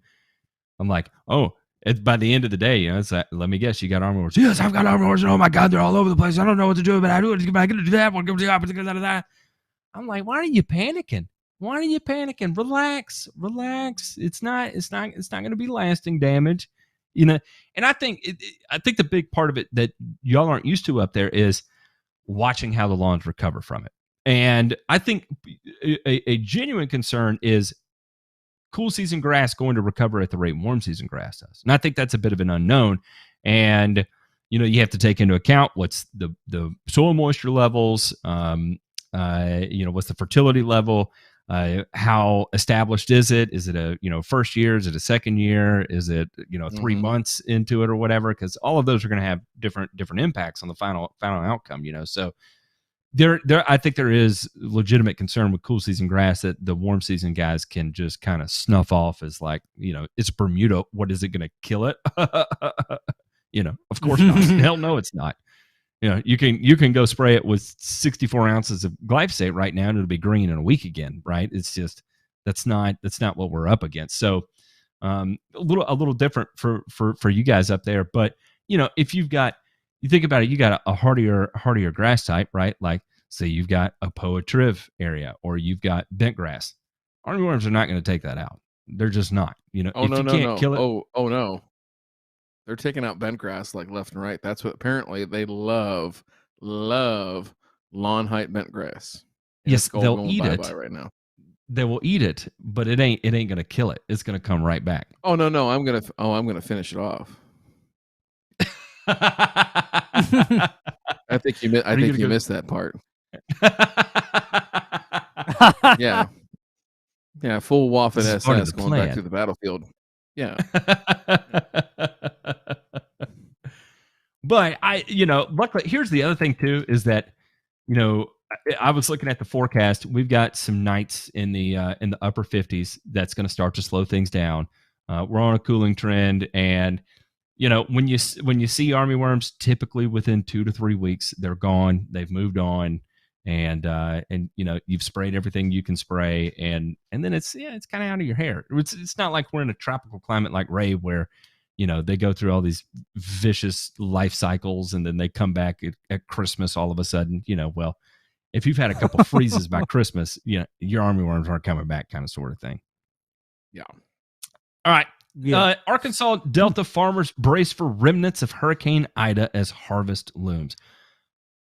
I'm like, oh, by the end of the day, it's like, let me guess, you got armor wars. Yes, I've got armor wars. And oh my God, they're all over the place. I don't know what to do, but I do it. I'm going to do that. I'm like, why are you panicking? Why are you panicking? Relax. It's not going to be lasting damage, And I think the big part of it that y'all aren't used to up there is watching how the lawns recover from it. And I think a genuine concern is cool season grass going to recover at the rate warm season grass does. And I think that's a bit of an unknown. And, you have to take into account what's the soil moisture levels, what's the fertility level, how established is it? Is it a, first year? Is it a second year? Is it, 3 months into it or whatever? Because all of those are going to have different impacts on the final outcome, So there I think there is legitimate concern with cool season grass that the warm season guys can just kind of snuff off as like, it's Bermuda. What is it going to kill it? Of course not. Hell no, it's not. You can go spray it with 64 ounces of glyphosate right now, and it'll be green in a week again, right? It's just that's not what we're up against. So a little different for you guys up there. But if you think about it, you got a hardier grass type, right? Like say you've got a Poa triv area, or you've got bent grass. Armyworms are not going to take that out. They're just not. Oh, if no, you no, can't no. kill it. Oh, no. They're taking out bent grass like left and right. That's what apparently they love lawn height bent grass. And Yes, it's all they'll going eat bye-bye it. right now. They will eat it, but it ain't going to kill it. It's going to come right back. Oh, no. I'm gonna finish it off. I I think you missed that part. Yeah. Yeah, full Waffen This is part of SS the going back plan. to the battlefield. Yeah. But luckily, here's the other thing too, is that, I was looking at the forecast. We've got some nights in the upper 50s that's going to start to slow things down. We're on a cooling trend, and when you see armyworms, typically within 2 to 3 weeks, they're gone. They've moved on, and you've sprayed everything you can spray, and then it's kind of out of your hair. It's not like we're in a tropical climate like Ray, where they go through all these vicious life cycles, and then they come back at Christmas all of a sudden. Well, if you've had a couple freezes by Christmas, your armyworms aren't coming back, kind of sort of thing. Yeah. All right. Yeah. Arkansas Delta farmers brace for remnants of Hurricane Ida as harvest looms.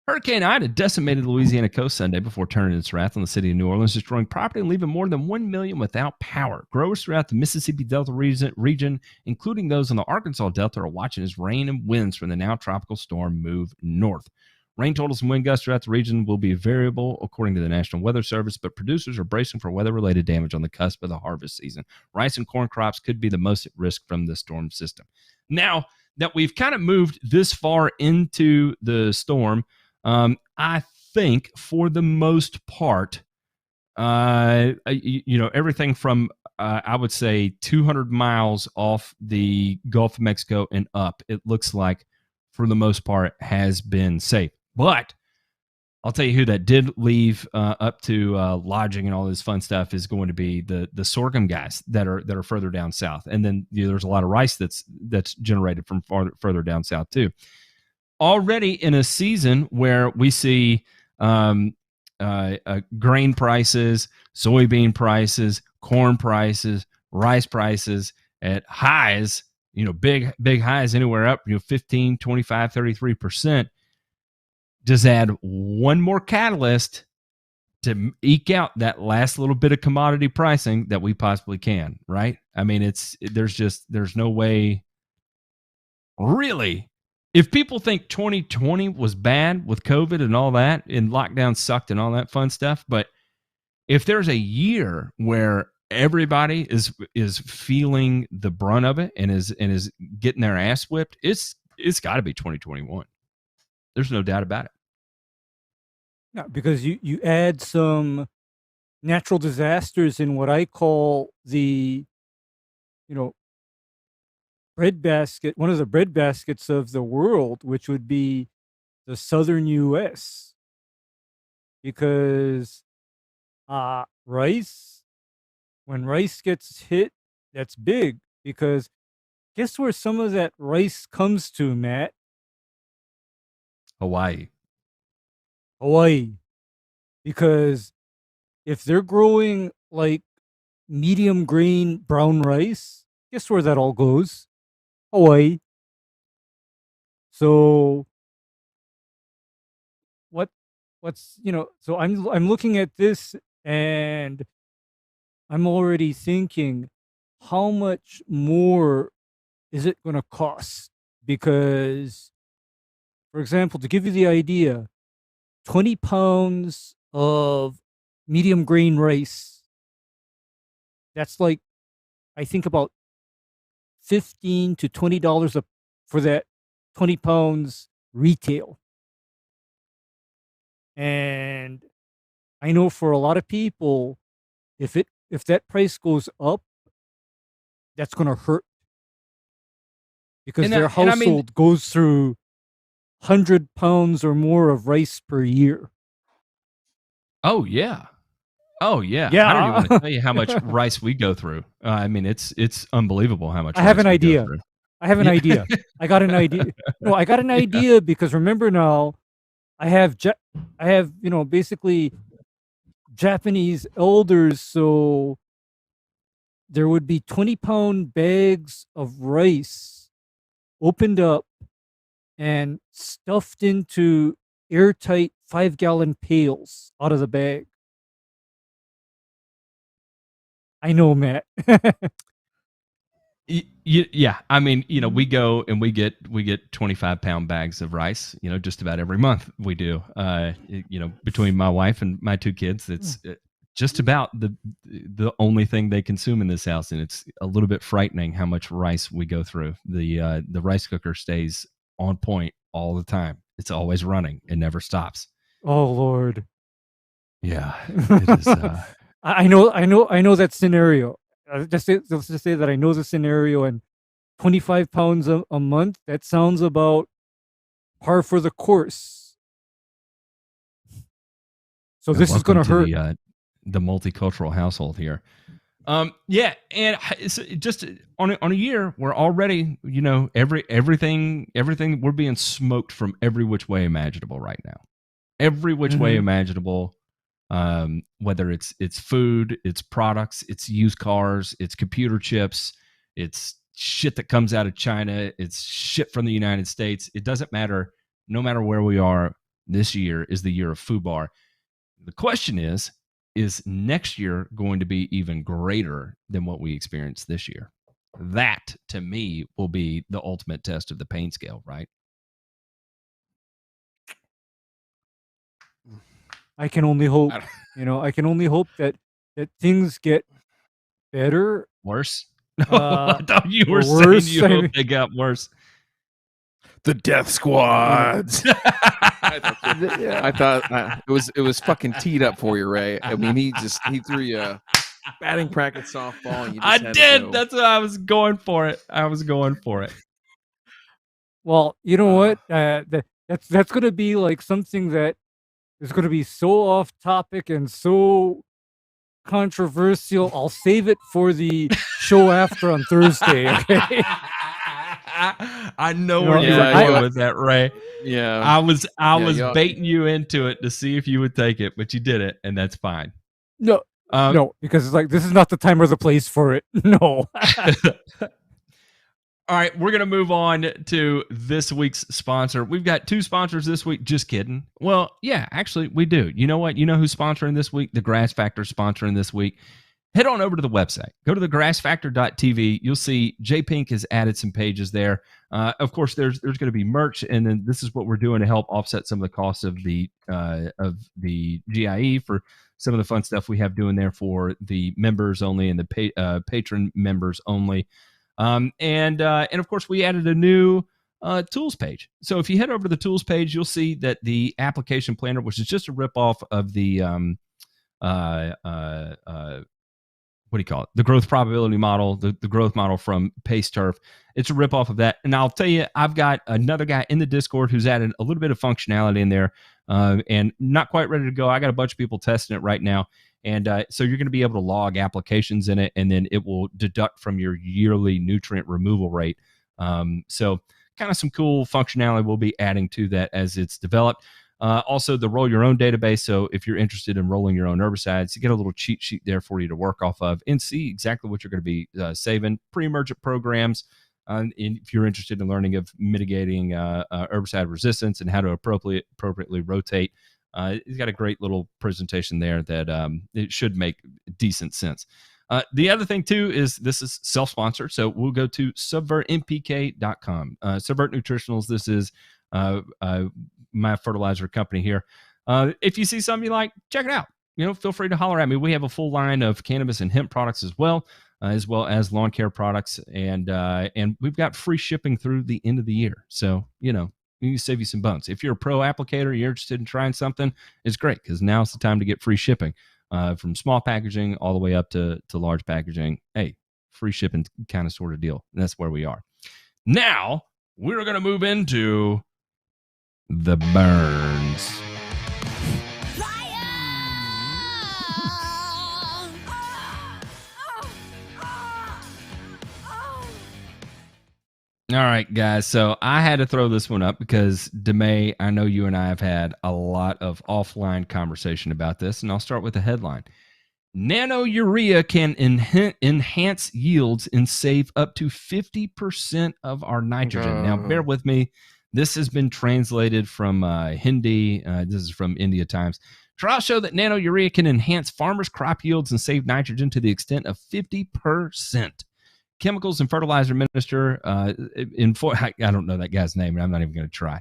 Hurricane Ida decimated the Louisiana coast Sunday before turning its wrath on the city of New Orleans, destroying property and leaving more than 1 million without power. Growers throughout the Mississippi Delta region, including those on the Arkansas Delta, are watching as rain and winds from the now tropical storm move north. Rain totals and wind gusts throughout the region will be variable, according to the National Weather Service, but producers are bracing for weather-related damage on the cusp of the harvest season. Rice and corn crops could be the most at risk from the storm system. Now that we've kind of moved this far into the storm, I think for the most part, everything from I would say 200 miles off the Gulf of Mexico and up, it looks like for the most part has been safe. But I'll tell you who that did leave up to lodging and all this fun stuff is going to be the sorghum guys that are further down south, and then there's a lot of rice that's generated from further down south too. Already in a season where we see grain prices, soybean prices, corn prices, rice prices at highs, big highs anywhere up 15, 25, 33%. Just add one more catalyst to eke out that last little bit of commodity pricing that we possibly can, right? I mean, there's no way really. If people think 2020 was bad with COVID and all that, and lockdown sucked and all that fun stuff, but if there's a year where everybody is feeling the brunt of it and is getting their ass whipped, it's got to be 2021. There's no doubt about it. No, because you add some natural disasters in what I call the, breadbasket, one of the breadbaskets of the world, which would be the southern U.S. Because rice, when rice gets hit, that's big. Because guess where some of that rice comes to, Matt? Hawaii. Because if they're growing like medium grain brown rice, guess where that all goes? Hawaii. So so I'm looking at this and I'm already thinking, how much more is it going to cost? Because, for example, to give you the idea, 20 pounds of medium grain rice, that's like, I think about $15 to $20 for that 20 pounds retail. And I know for a lot of people, if that price goes up, that's going to hurt. because And, their and I mean, household goes through 100 pounds or more of rice per year. oh yeah. Oh yeah. I don't even Yeah. want to tell you how much rice we go through. I mean, it's unbelievable how much I have rice an we go idea. through. I have an Yeah. idea. I got an idea. No, I got an Yeah. idea because remember now, I have basically Japanese elders, so there would be 20-pound bags of rice opened up and stuffed into airtight 5-gallon pails out of the bag. I know, Matt. Yeah, I mean, we go and we get 25-pound bags of rice. Just about every month we do. Between my wife and my two kids, it's just about the only thing they consume in this house, and it's a little bit frightening how much rice we go through. The rice cooker stays on point all the time. It's always running. It never stops. Oh Lord. Yeah, it is. I know that scenario. Let's just say that I know the scenario, and 25 pounds a month, that sounds about par for the course. So this is going to hurt. The multicultural household here. Yeah, and it's just on a year, we're already, everything we're being smoked from every which way imaginable right now. Every which way imaginable. Whether it's food, it's products, it's used cars, it's computer chips, it's shit that comes out of China, it's shit from the United States. It doesn't matter. No matter where we are, this year is the year of FUBAR. The question is next year going to be even greater than what we experienced this year? That, to me, will be the ultimate test of the pain scale, right? I can only hope. I can only hope that things get better. Worse? I thought you were saying worse, you hope they got worse. The death squads. I thought it was fucking teed up for you, Ray. I mean, he threw you a batting practice softball. And you just had to go. That's what I was going for it. Well, you know what? That's going to be like something that is going to be so off topic and so controversial. I'll save it for the show after on Thursday. Okay. I know where you were going with that, Ray. Yeah, I was baiting you into it to see if you would take it, but you did it, and that's fine. No, because it's like this is not the time or the place for it. No. All right, we're going to move on to this week's sponsor. We've got two sponsors this week. Just kidding. Well, yeah, actually, we do. You know what? You know who's sponsoring this week? The Grass Factor sponsoring this week. Head on over to the website. Go to thegrassfactor.tv. You'll see J Pink has added some pages there. Of course, there's going to be merch, and then this is what we're doing to help offset some of the costs of the GIE for some of the fun stuff we have doing there for the members only and the patron members only. And of course, we added a new tools page. So if you head over to the tools page, you'll see that the application planner, which is just a ripoff of the what do you call it? The growth probability model, the growth model from Pace Turf. It's a ripoff of that. And I'll tell you, I've got another guy in the Discord who's added a little bit of functionality in there and not quite ready to go. I got a bunch of people testing it right now. And so you're going to be able to log applications in it, and then it will deduct from your yearly nutrient removal rate. So kind of some cool functionality we'll be adding to that as it's developed. Also, the roll your own database. So if you're interested in rolling your own herbicides, you get a little cheat sheet there for you to work off of and see exactly what you're going to be saving. Pre-emergent programs. If you're interested in learning of mitigating herbicide resistance and how to appropriately rotate, he's got a great little presentation there that it should make decent sense. The other thing, too, is this is self-sponsored. So we'll go to subvertmpk.com. Subvert Nutritionals, this is my fertilizer company here. If you see something you like, check it out. Feel free to holler at me. We have a full line of cannabis and hemp products as well as lawn care products. And we've got free shipping through the end of the year. So, we can save you some bones. If you're a pro applicator, you're interested in trying something, it's great because now's the time to get free shipping from small packaging all the way up to large packaging. Hey, free shipping kind of sort of deal. And that's where we are. Now we're going to move into the burns. All right, guys. So I had to throw this one up because DeMay, I know you and I have had a lot of offline conversation about this, and I'll start with the headline. Nano urea can enhance yields and save up to 50% of our nitrogen. Now, bear with me. This has been translated from Hindi. This is from India Times. Trials show that nano urea can enhance farmers' crop yields and save nitrogen to the extent of 50%. Chemicals and Fertilizer Minister, I don't know that guy's name, and I'm not even going to try,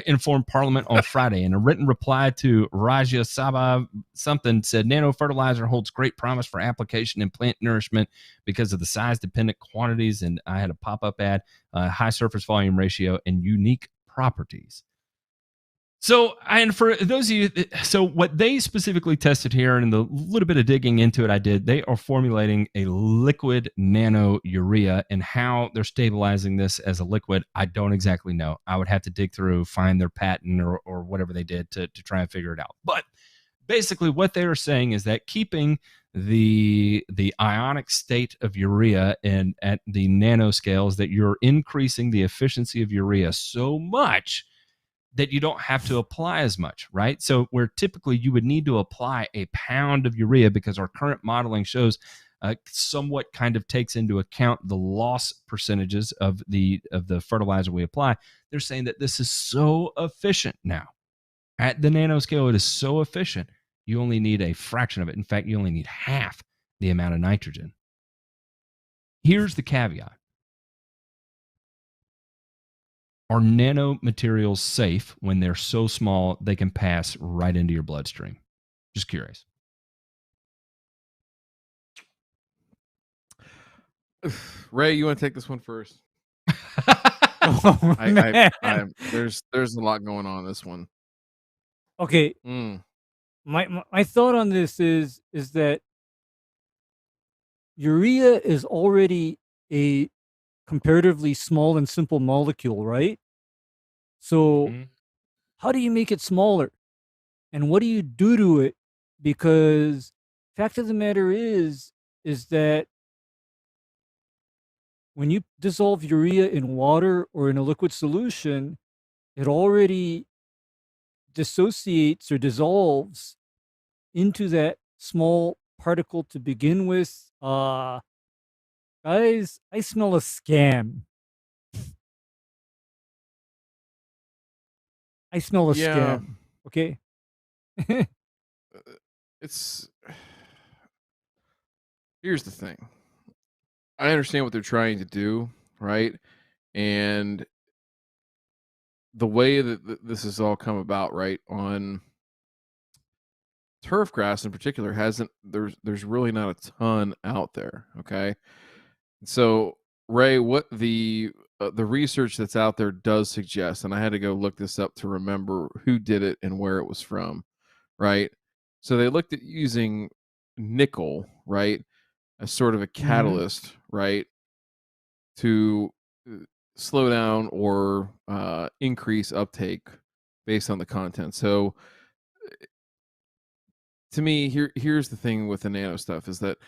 informed Parliament on Friday. In a written reply to Rajya Sabha, something said, nano fertilizer holds great promise for application in plant nourishment because of the size-dependent quantities, and I had a pop-up ad, high surface volume ratio, and unique properties. So, and for those of you, so what they specifically tested here, and the little bit of digging into it I did, they are formulating a liquid nano urea, and how they're stabilizing this as a liquid, I don't exactly know. I would have to dig through, find their patent or whatever they did to try and figure it out. But basically what they are saying is that keeping the ionic state of urea and at the nanoscales, that you're increasing the efficiency of urea so much that you don't have to apply as much, right? So where typically you would need to apply a pound of urea, because our current modeling shows somewhat kind of takes into account the loss percentages of the fertilizer we apply. They're saying that this is so efficient now. At the nanoscale, it is so efficient, you only need a fraction of it. In fact, you only need half the amount of nitrogen. Here's the caveat. Are nanomaterials safe when they're so small they can pass right into your bloodstream? Just curious. Ray, you want to take this one first? Oh, man. There's a lot going on in this one. Okay. My thought on this is that urea is already a comparatively small and simple molecule, right? So how do you make it smaller? And what do you do to it? Because fact of the matter is that when you dissolve urea in water or in a liquid solution, it already dissociates or dissolves into that small particle to begin with. Guys, I smell a scam. I smell a scam. Okay. Here's the thing. I understand what they're trying to do, right? And the way that this has all come about, right, on turfgrass in particular, there's really not a ton out there, okay? So, Ray, what the research that's out there does suggest, and I had to go look this up to remember who did it and where it was from, right? So they looked at using nickel, right, as sort of a catalyst, right, to slow down or increase uptake based on the content. So to me, here's the thing with the nano stuff is that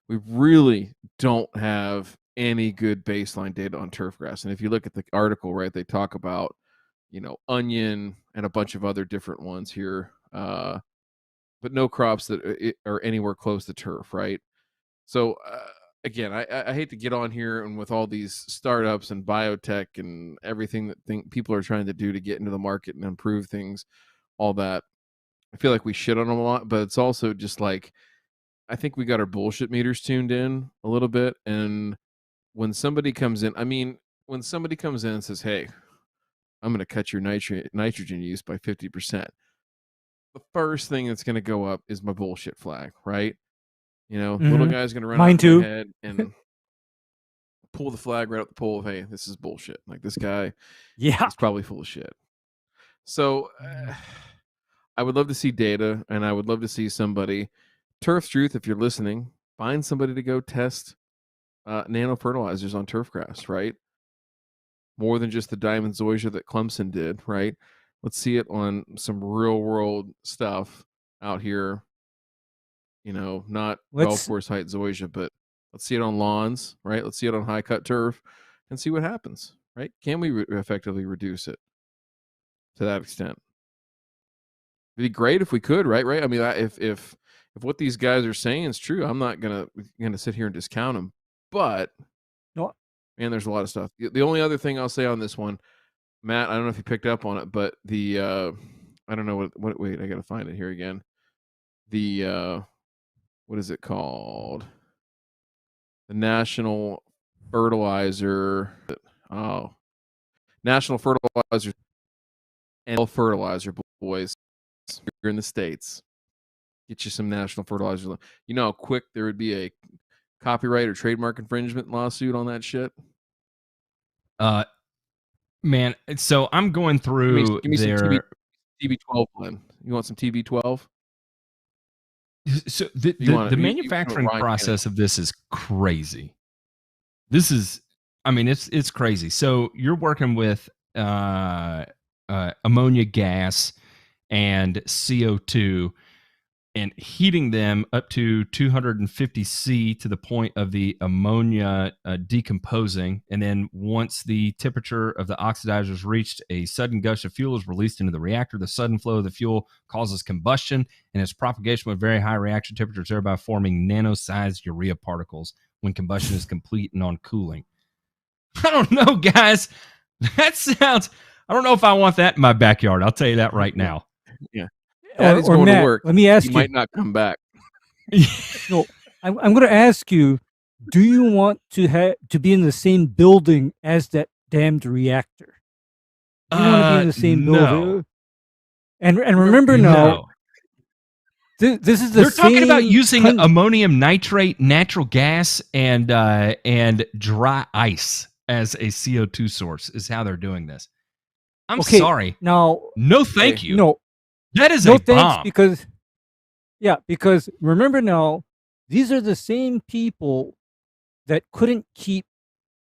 we really don't have any good baseline data on turfgrass. And if you look at the article, right, they talk about, onion and a bunch of other different ones here, but no crops that are anywhere close to turf, right? So again, I hate to get on here and with all these startups and biotech and everything that people are trying to do to get into the market and improve things, all that. I feel like we shit on them a lot, but it's also just like, I think we got our bullshit meters tuned in a little bit. And when somebody comes in, and says, hey, I'm going to cut your nitrogen use by 50%, the first thing that's going to go up is my bullshit flag, right? Little guy's going to run out of my head and pull the flag right up the pole of, hey, this is bullshit. Like, this guy is probably full of shit. So I would love to see data, and I would love to see somebody, Turf Truth, if you're listening, find somebody to go test nano fertilizers on turfgrass, right? more than just the diamond zoysia that Clemson did, right? Let's see it on some real world stuff out here. Not golf Let's course height zoysia, but let's see it on lawns, right? Let's see it on high cut turf and see what happens, right? Can we effectively reduce it to that extent? It'd be great if we could, right? Right. I mean, if what these guys are saying is true, I'm not gonna sit here and discount them. But no. man, there's a lot of stuff. The only other thing I'll say on this one, Matt, I don't know if you picked up on it, but the I don't know what. Wait, I gotta find it here again. The what is it called? The National Fertilizer. Oh, National Fertilizer and Fertilizer, boys. You're in the States. Get you some National Fertilizer. You know how quick there would be a copyright or trademark infringement lawsuit on that shit? Man, so I'm going through give me their some TB12 blend. You want some TB12? So the manufacturing process of this is crazy. This is, I mean, it's crazy. So you're working with ammonia gas and CO2 and heating them up to 250 C to the point of the ammonia decomposing. And then once the temperature of the oxidizer is reached, a sudden gush of fuel is released into the reactor. The sudden flow of the fuel causes combustion and its propagation with very high reaction temperatures, thereby forming nano-sized urea particles when combustion is complete and on cooling. I don't know, guys. That sounds, I don't know if I want that in my backyard. I'll tell you that right now. Yeah. That is going Matt, to work. Let me ask you. He might not come back. No, I'm going to ask you, do you want to be in the same building as that damned reactor? Do you want to be in the same building? And remember now, this is They're talking about using ammonium nitrate, natural gas, and dry ice as a CO2 source is how they're doing this. I'm sorry. No, thank you. No. That is no a thanks bomb. because remember now, these are the same people that couldn't keep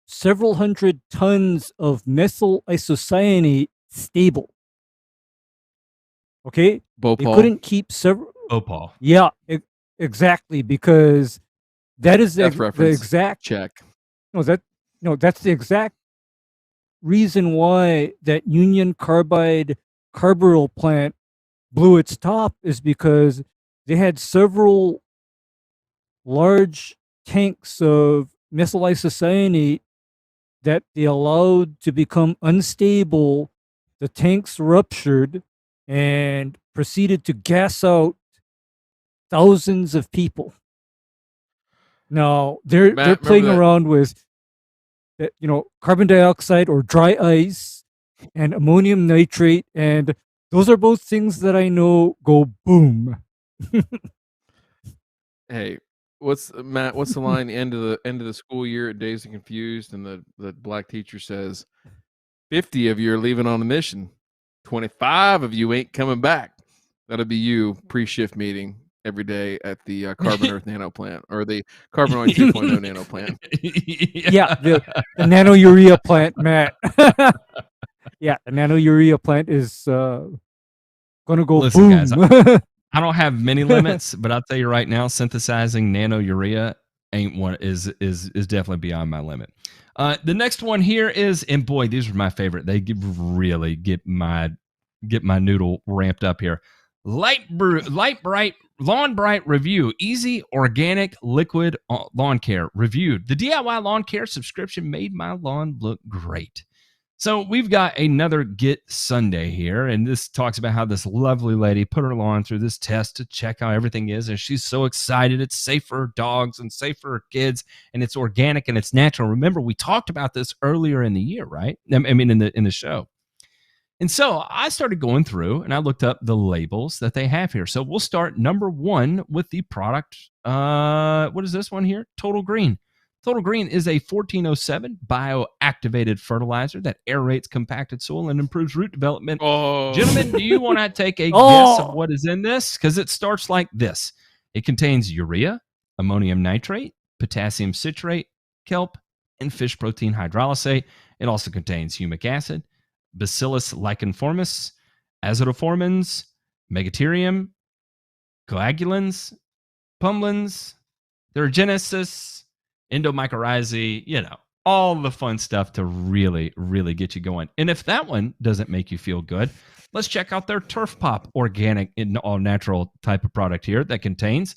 several hundred tons of methyl isocyanate stable. Okay? Bhopal. They couldn't keep several. Bhopal. Yeah, exactly, because that is the exact check. That's the exact reason why that Union Carbide carburyl plant blew its top, is because they had several large tanks of methyl isocyanate that they allowed to become unstable. The tanks ruptured and proceeded to gas out thousands of people. Now they're playing around with that, carbon dioxide or dry ice and ammonium nitrate, and those are both things that I know go boom. Hey, what's the line? End of the school year at Dazed and Confused, and the black teacher says, 50 of you are leaving on a mission. 25 of you ain't coming back. That'll be you pre-shift meeting every day at the Carbon Earth Nano plant, or the Carbon Oil 2.0 Nano plant. Yeah, the nano urea plant, Matt. Yeah, the nano urea plant is going to go Listen, boom. Guys, I don't have many limits, but I'll tell you right now, synthesizing nano urea is definitely beyond my limit. The next one here is, and boy, these are my favorite. They really get my noodle ramped up here. Light Bright Lawn Bright review. Easy organic liquid lawn care reviewed. The DIY lawn care subscription made my lawn look great. So we've got another Get Sunday here, and this talks about how this lovely lady put her lawn through this test to check how everything is, and she's so excited. It's safe for her dogs and safe for her kids, and it's organic and it's natural. Remember, we talked about this earlier in the year, right? I mean, in the show. And so I started going through, and I looked up the labels that they have here. So we'll start number one with the product. What is this one here? Total Green. Total Green is a 1407 bioactivated fertilizer that aerates compacted soil and improves root development. Oh. Gentlemen, do you want to take a guess of what is in this? Because it starts like this. It contains urea, ammonium nitrate, potassium citrate, kelp, and fish protein hydrolysate. It also contains humic acid, Bacillus licheniformis, azidophormins, megatherium, coagulans, pumulins, therigenesis, endomycorrhizae, all the fun stuff to really, really get you going. And if that one doesn't make you feel good, let's check out their Turf Pop organic and all natural type of product here that contains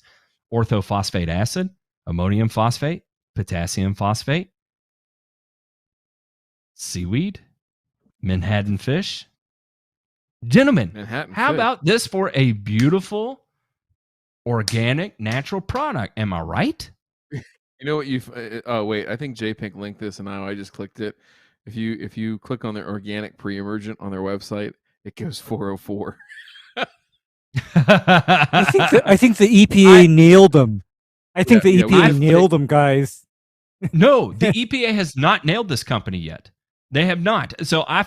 orthophosphate acid, ammonium phosphate, potassium phosphate, seaweed, Manhattan fish. Gentlemen, Manhattan how fish. about this for a beautiful, organic, natural product? Am I right? You know what oh wait, I think JPink linked this and now I just clicked it. If you click on their organic pre-emergent on their website, it goes 404. I think the EPA nailed them. I think the yeah, EPA nailed them, guys. No, the EPA has not nailed this company yet. They have not. So I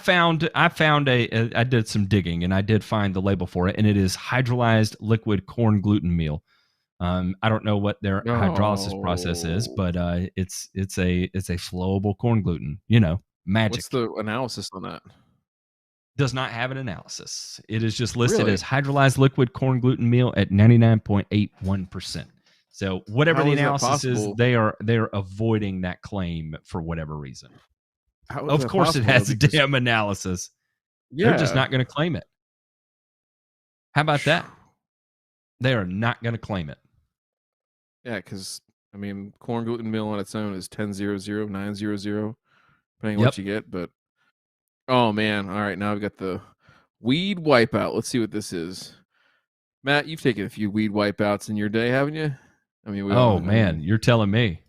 did some digging and I did find the label for it, and it is hydrolyzed liquid corn gluten meal. I don't know what their hydrolysis process is, but it's a flowable corn gluten. Magic. What's the analysis on that? Does not have an analysis. It is just listed as hydrolyzed liquid corn gluten meal at 99.81%. So whatever the analysis is, they are avoiding that claim for whatever reason. Of course, it has a damn analysis. Yeah. They're just not going to claim it. How about that? They are not going to claim it. Yeah, because corn gluten meal on its own is 10.00, 9.00, depending on what you get. But oh man, all right, now I've got the weed wipeout. Let's see what this is. Matt, you've taken a few weed wipeouts in your day, haven't you? You're telling me.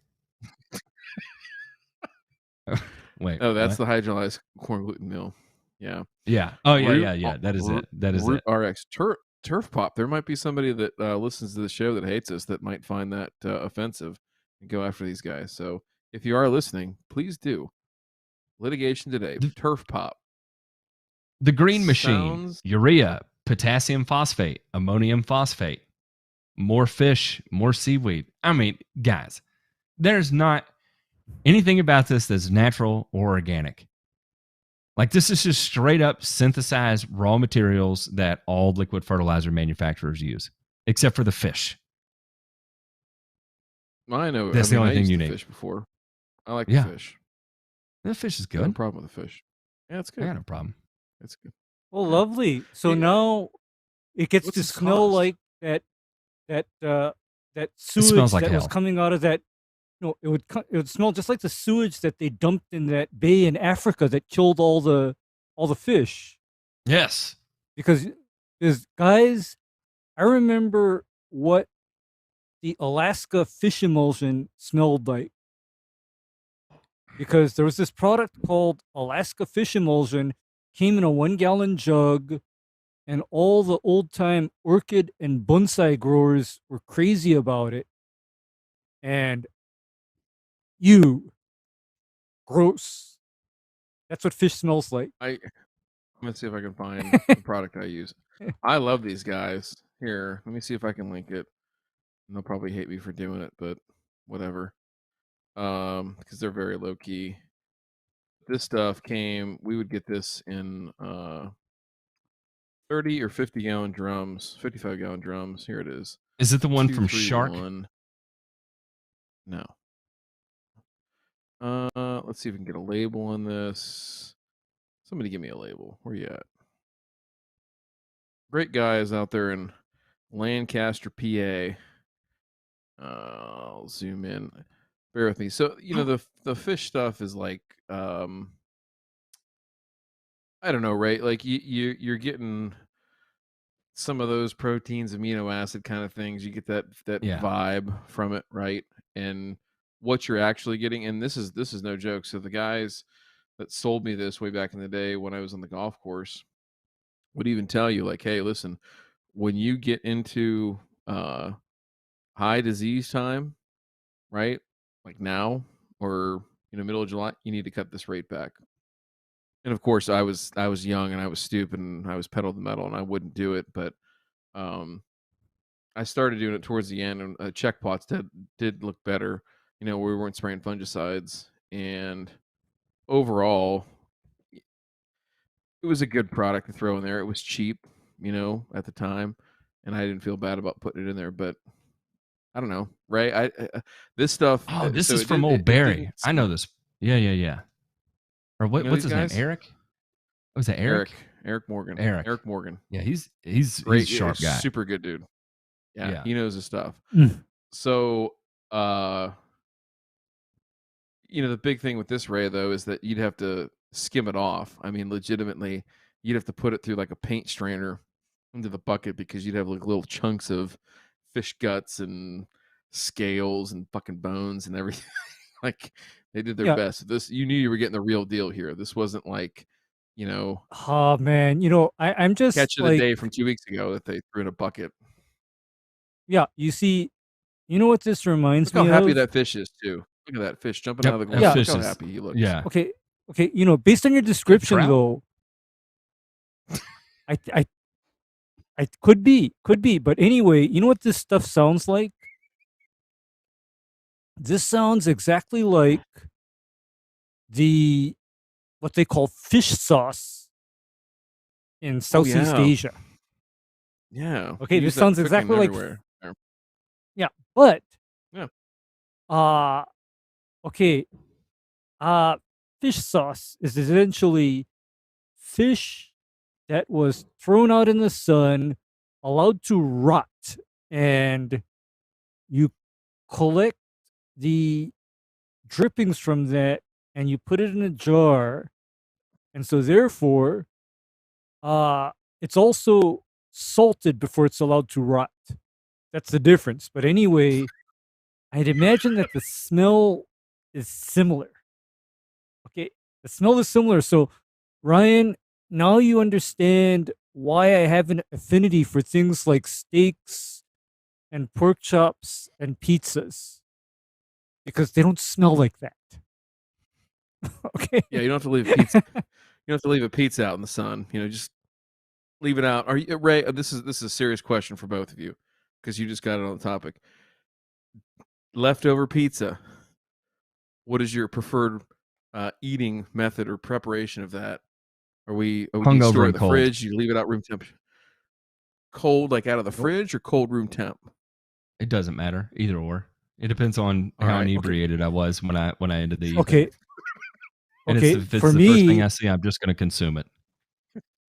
Wait. Oh, that's the hydrolyzed corn gluten meal. Yeah. Yeah. Oh, yeah. That is it. That is Root it. RX Turf Pop. There might be somebody that listens to the show that hates us that might find that offensive and go after these guys. So if you are listening, please do. Litigation today. Turf Pop. The green machine. Urea, potassium phosphate, ammonium phosphate, more fish, more seaweed. Guys, there's not anything about this that's natural or organic. Like, this is just straight up synthesized raw materials that all liquid fertilizer manufacturers use, except for the fish. I know. That's the only thing you need. Fish before. I like the fish. The fish is good. No problem with the fish. Yeah, it's good. I got no problem. It's good. Well, lovely. So now it gets to smell like that sewage that was coming out of that. No, it would smell just like the sewage that they dumped in that bay in Africa that killed all the fish. Yes. Because guys, I remember what the Alaska fish emulsion smelled like. Because there was this product called Alaska fish emulsion, came in a 1-gallon jug, and all the old-time orchid and bonsai growers were crazy about it. And gross. That's what fish smells like. I'm gonna see if I can find the product I use. I love these guys. Here, let me see if I can link it. And they'll probably hate me for doing it, but whatever. Because they're very low key. This stuff we would get this in 30 or 50 gallon drums, 55 gallon drums. Here it is. Is it the one from Shark? No. Let's see if we can get a label on this. Somebody give me a label. Where you at? Great guys out there in Lancaster, PA. I'll zoom in. Bear with me. So, the fish stuff is like, I don't know, right? Like you're getting some of those proteins, amino acid kind of things. You get that vibe from it, right? And what you're actually getting, and this is no joke. So the guys that sold me this way back in the day when I was on the golf course would even tell you, like, hey, listen, when you get into high disease time, right? Like now or middle of July, you need to cut this rate back. And of course, I was young and I was stupid and I was pedal to the metal and I wouldn't do it. But I started doing it towards the end, and check pots did look better. We weren't spraying fungicides, and overall, it was a good product to throw in there. It was cheap, at the time, and I didn't feel bad about putting it in there. But I don't know, Ray. This stuff. Oh, this so is it from did, Old it Barry. didn't. I know this. Yeah. Or You know what's these his name? guys? Eric? Was it Eric? Eric Morgan. Eric. Eric Morgan. Yeah, he's Great, a sharp guy. super good dude. Yeah, Yeah. he knows his stuff. Mm. So, the big thing with this Ray though is that you'd have to skim it off. I mean, legitimately, you'd have to put it through like a paint strainer into the bucket because you'd have like little chunks of fish guts and scales and fucking bones and everything. Like they did their Yeah. best. This you knew you were getting the real deal here. This wasn't like, Oh man, I'm just catch of the like, day from 2 weeks ago that they threw in a bucket. yeah. You see, you know what this reminds Look me how happy of? that fish is too. Look at that fish jumping Yep, out of the that water. fish Look how is- happy he looks. Yeah. Okay, based on your description trout? though, I could be, but anyway, you know what this stuff sounds like? This sounds exactly like what they call fish sauce in Southeast yeah. Asia. Yeah. Okay, use this that sounds cooking exactly like everywhere. But Yeah. okay, fish sauce is essentially fish that was thrown out in the sun, allowed to rot, and you collect the drippings from that and you put it in a jar, and so therefore it's also salted before it's allowed to rot. That's the difference. But anyway, I'd imagine that the smell is similar. Okay, the smell is similar. So, Ryan, now you understand why I have an affinity for things like steaks and pork chops and pizzas, because they don't smell like that. Okay. Yeah, you don't have to leave pizza. You don't have to leave a pizza out in the sun. Just leave it out. Are you Ray? This is a serious question for both of you because you just got it on the topic. Leftover pizza. What is your preferred eating method or preparation of that? Do you Hungover store it in and the cold. fridge? You leave it out room temperature. Cold, like out of the fridge, or cold room temp? It doesn't matter either or. It depends on All how right. inebriated I was when I ended the evening. Okay. And Okay. if it's For the first thing me, I see, I'm just going to consume it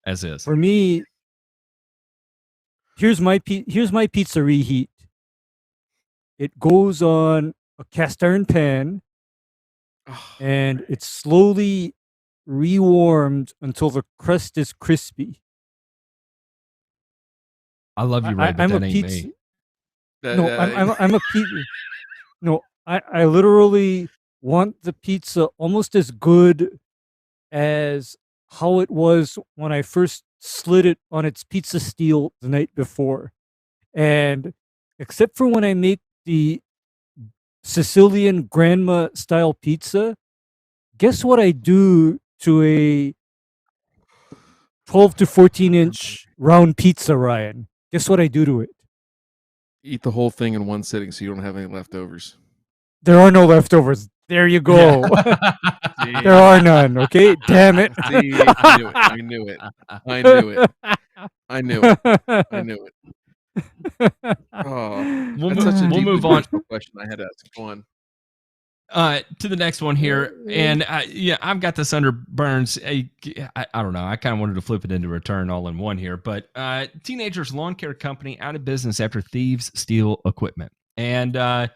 as is. for me, here's my pizza reheat. It goes on a cast iron pan and it's slowly rewarmed until the crust is crispy. I love you, Ray, but I'm a that ain't pizza. me. No, I'm a pizza. No, I literally want the pizza almost as good as how it was when I first slid it on its pizza steel the night before. And except for when I make the Sicilian grandma style pizza, guess what I do to a 12 to 14 inch round pizza, Ryan? Guess what I do to it? Eat the whole thing in one sitting so you don't have any leftovers. There are no leftovers. There you go. See? There are none. Okay, damn it. See, I knew it. I knew it. I knew it. I knew it. I knew it. Oh, We'll that's such a we'll deeply move on. personal question I had to ask. Go on. To the next one here, and I've got this under Burns. I don't know. I kind of wanted to flip it into return all in one here, but teenagers lawn care company out of business after thieves steal equipment. And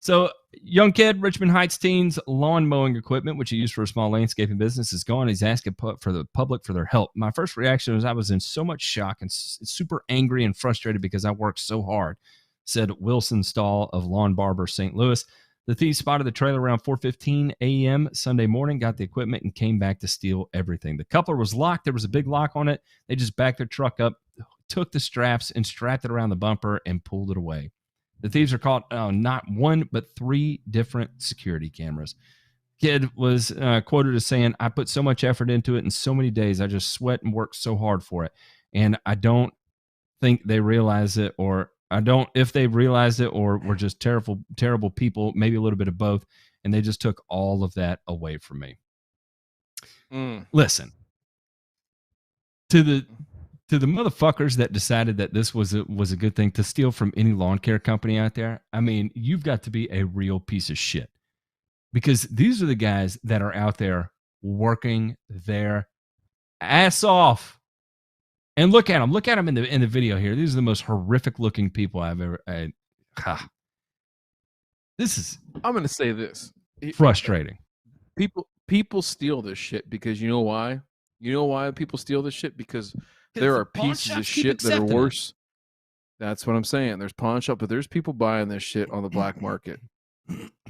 so young kid, Richmond Heights teens lawn mowing equipment, which he used for a small landscaping business, is gone. He's asking for the public for their help. My first reaction was I was in so much shock and super angry and frustrated because I worked so hard, said Wilson Stahl of Lawn Barber St. Louis. The thieves spotted the trailer around 4:15 a.m. Sunday morning, got the equipment, and came back to steal everything. The coupler was locked. There was a big lock on it. They just backed their truck up, took the straps, and strapped it around the bumper and pulled it away. The thieves are caught on not one, but 3 different security cameras. Kid was quoted as saying, I put so much effort into it in so many days. I just sweat and worked so hard for it. And I don't think they realize it, or if they realized it, or were just terrible people, maybe a little bit of both. And they just took all of that away from me. Listen, to the motherfuckers that decided that this was a good thing to steal from any lawn care company out there. I mean, you've got to be a real piece of shit, because these are the guys that are out there working their ass off. And look at them in the video here. These are the most horrific looking people I've ever. This is. I'm going to say this. Frustrating. People steal this shit because you know why? You know why people steal this shit? Because there are pieces of shit that are worse. That's what I'm saying. There's pawn shop, but there's people buying this shit on the black market.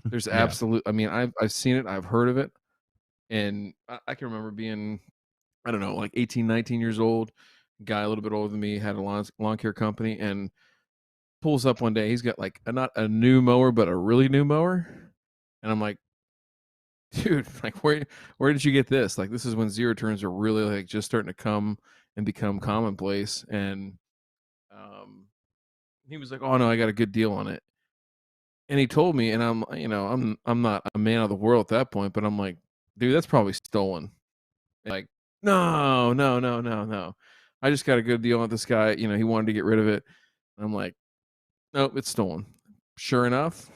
There's absolute. I mean, I've seen it. I've heard of it, and I can remember being, I don't know, like 18, 19 years old. Guy a little bit older than me had a lawn care company, and pulls up one day. He's got like not a new mower, but a really new mower, and I'm like, dude, like where did you get this? Like, this is when zero turns are really like just starting to come and become commonplace. And he was like, oh no, I got a good deal on it. And he told me, and I'm not a man of the world at that point, but I'm like, dude, that's probably stolen. Like, no. I just got a good deal on this guy. You know, he wanted to get rid of it. And I'm like, nope, it's stolen. Sure enough,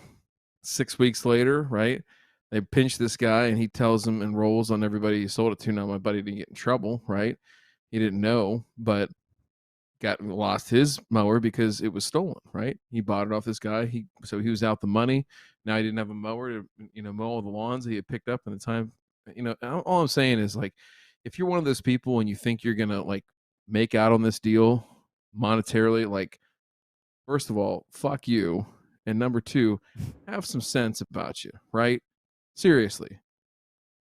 6 weeks later, right? They pinch this guy, and he tells them and rolls on everybody he sold it to. Now my buddy didn't get in trouble, right? He didn't know, but lost his mower because it was stolen, right? He bought it off this guy. So he was out the money. Now he didn't have a mower to, mow all the lawns that he had picked up in the time. All I'm saying is, like, if you're one of those people and you think you're gonna like make out on this deal monetarily, like, first of all, fuck you, and number two, have some sense about you, right? Seriously,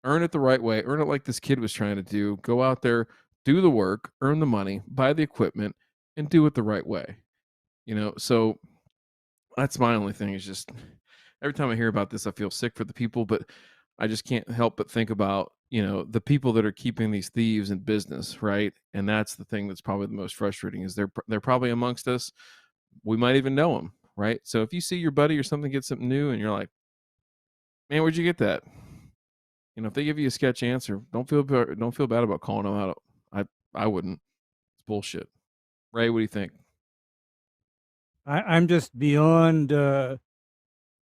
earn it the right way. Earn it like this kid was trying to do. Go out there, do the work, earn the money, buy the equipment, and do it the right way. So that's my only thing, is just every time I hear about this, I feel sick for the people, but I just can't help but think about, the people that are keeping these thieves in business, right? And that's the thing that's probably the most frustrating, is they're probably amongst us. We might even know them, right? So if you see your buddy or something get something new and you're like, man, where'd you get that? If they give you a sketch answer, don't feel bad about calling them out. I wouldn't. It's bullshit. Ray, what do you think? I'm just beyond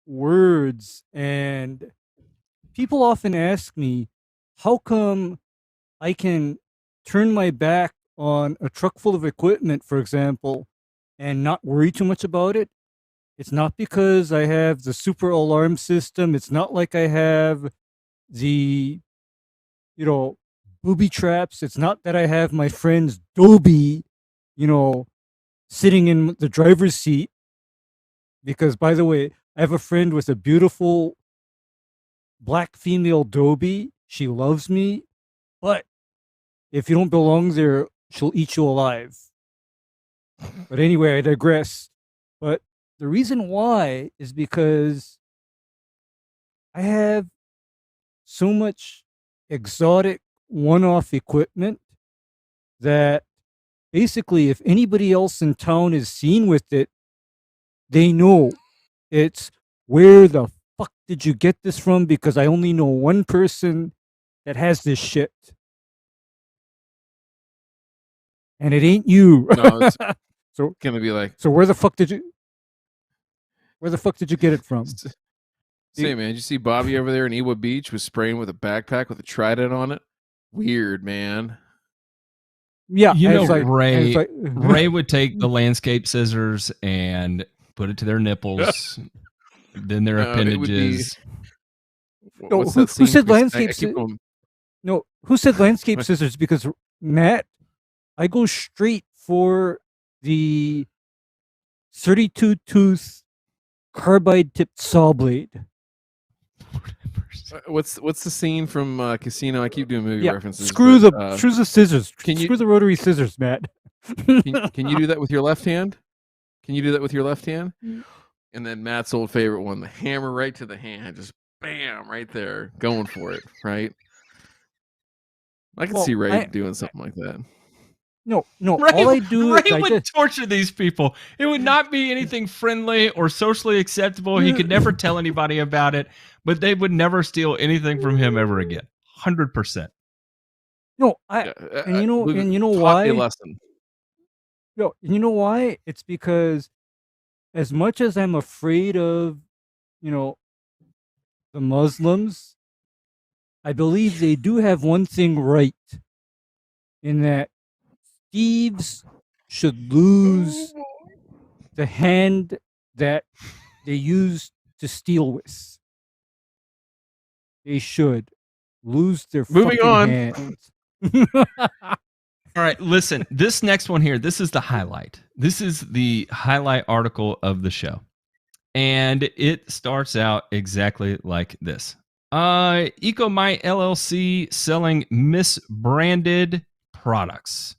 words. And people often ask me, how come I can turn my back on a truck full of equipment, for example, and not worry too much about it? It's not because I have the super alarm system. It's not like I have the, booby traps. It's not that I have my friend's Dobie, sitting in the driver's seat. Because, by the way, I have a friend with a beautiful black female Dobie. She loves me. But if you don't belong there, she'll eat you alive. But anyway, I digress. But the reason why is because I have so much exotic one-off equipment that basically if anybody else in town is seen with it, they know it's, where the fuck did you get this from? Because I only know one person that has this shit. And it ain't you. No, it's so gonna be like, so where the fuck did you get it from? Say, man, did you see Bobby over there in Ewa Beach was spraying with a backpack with a trident on it? Weird, man. Yeah, Ray would take the landscape scissors and put it to their nipples, then their appendages. No, who said landscape scissors? No, who said landscape scissors? Because, Matt, I go straight for the 32-tooth carbide-tipped saw blade. What's the scene from Casino? I keep doing movie references. Screw the scissors. Screw the rotary scissors, Matt. Can you do that with your left hand? And then Matt's old favorite one, the hammer right to the hand, just bam, right there, going for it, right? I can see Ray doing something like that. No. All I do is Ray would torture these people. It would not be anything friendly or socially acceptable. He could never tell anybody about it, but they would never steal anything from him ever again. 100%. No, Yeah, and you know, Luke and you know taught me a why? lesson. No, you know why? It's because as much as I'm afraid of, you know, the Muslims, I believe they do have one thing right in that thieves should lose the hand that they use to steal with. They should lose their Moving fucking on. hands. All right, listen, this next one here, this is the highlight. This is the highlight article of the show. And it starts out exactly like this. EcoMite LLC selling misbranded products.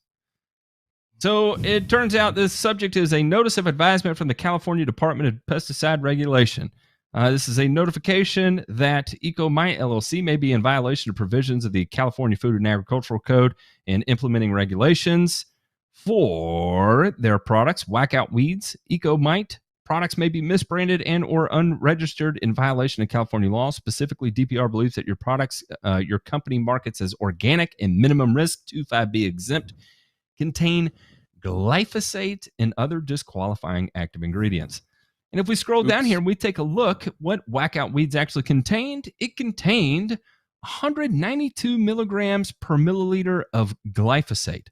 So it turns out this subject is a notice of advisement from the California Department of Pesticide Regulation. This is a notification that EcoMite LLC may be in violation of provisions of the California Food and Agricultural Code in implementing regulations for their products. Whack Out Weeds, EcoMite products may be misbranded and or unregistered in violation of California law. Specifically, DPR believes that your products, your company markets as organic and minimum risk 25B exempt, contain glyphosate and other disqualifying active ingredients. And if we scroll down here and we take a look at what Whack Out Weeds actually contained, it contained 192 milligrams per milliliter of glyphosate.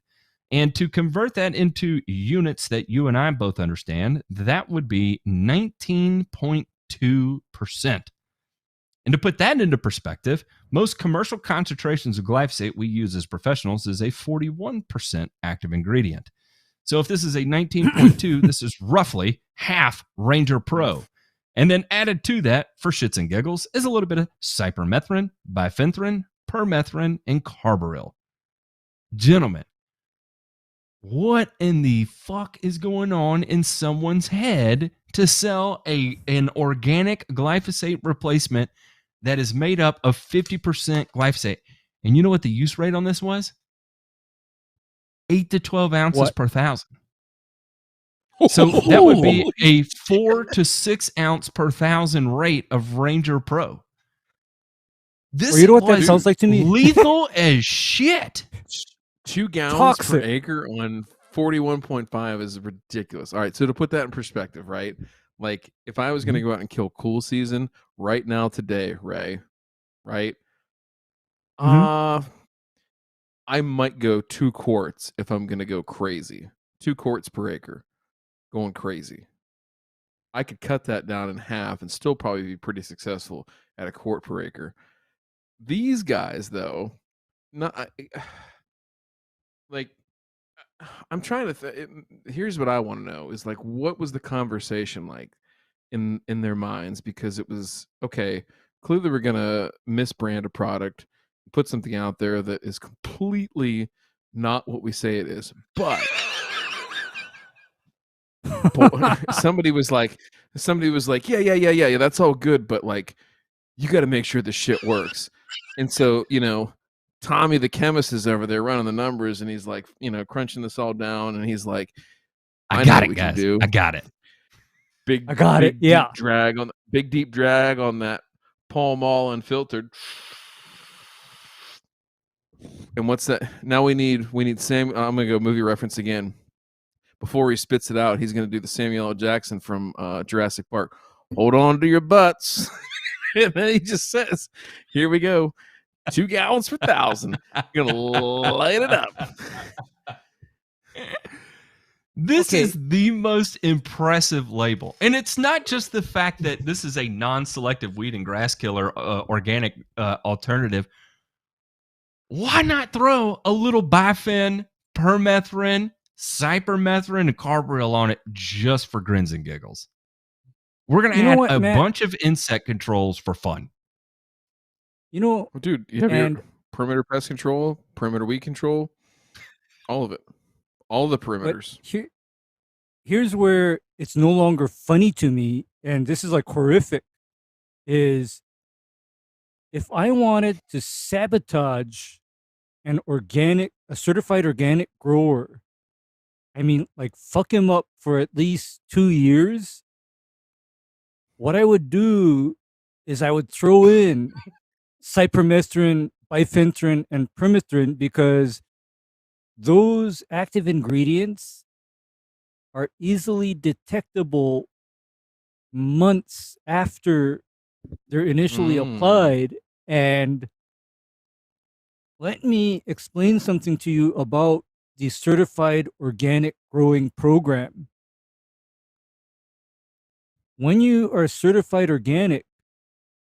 And to convert that into units that you and I both understand, that would be 19.2%. And to put that into perspective, most commercial concentrations of glyphosate we use as professionals is a 41% active ingredient. So if this is a 19.2, this is roughly half Ranger Pro. And then added to that, for shits and giggles, is a little bit of cypermethrin, bifenthrin, permethrin, and carbaryl. Gentlemen, what in the fuck is going on in someone's head to sell an organic glyphosate replacement that is made up of 50% glyphosate? And you know what the use rate on this was? 8 to 12 ounces per thousand. So that would be a 4 to 6 ounce per thousand rate of Ranger Pro. This Well, you know what that sounds like to me? Lethal as shit. 2 gallons Toxic. per acre on 41.5 is ridiculous. All right, so to put that in perspective, right? Like if I was going to go out and kill cool season right now today, Ray, right? I might go 2 quarts if I'm going to go crazy. 2 quarts per acre. Going crazy. I could cut that down in half and still probably be pretty successful at a quart per acre. These guys, though, not like I'm trying to. Here's what I want to know: is like, what was the conversation like in their minds? Because it was okay. Clearly, we're gonna misbrand a product, put something out there that is completely not what we say it is, but. somebody was like, yeah, that's all good, but like, you got to make sure the shit works. And so, Tommy the chemist is over there running the numbers, and he's like, crunching this all down, and he's like, I got it, guys. I got it. Big deep drag on that Pall Mall unfiltered. And what's that? Now we need Sam. I'm gonna go movie reference again. Before he spits it out, he's going to do the Samuel L. Jackson from Jurassic Park. Hold on to your butts. And then he just says, here we go. 2 gallons per 1,000. Going to light it up. This is the most impressive label. And it's not just the fact that this is a non-selective weed and grass killer organic alternative. Why not throw a little bifen, permethrin, cypermethrin, and carbaryl on it just for grins and giggles? We're going to add a bunch of insect controls for fun. Dude, you have your perimeter pest control, perimeter weed control, all of it. All the perimeters. Here's where it's no longer funny to me, and this is like horrific, is if I wanted to sabotage a certified organic grower, I mean, like, fuck him up for at least 2 years, what I would do is I would throw in cypermethrin, bifenthrin and permethrin because those active ingredients are easily detectable months after they're initially applied. And let me explain something to you about the certified organic growing program. When you are certified organic,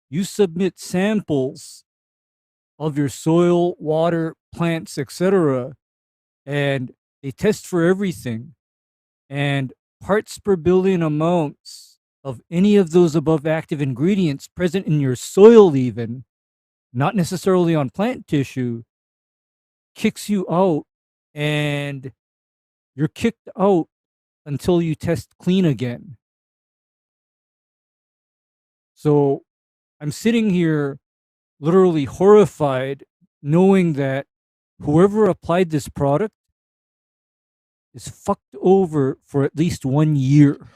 you submit samples of your soil, water, plants, etc., and they test for everything. And parts per billion amounts of any of those above active ingredients present in your soil, even not necessarily on plant tissue, kicks you out, and you're kicked out until you test clean again. So I'm sitting here literally horrified knowing that whoever applied this product is fucked over for at least 1 year.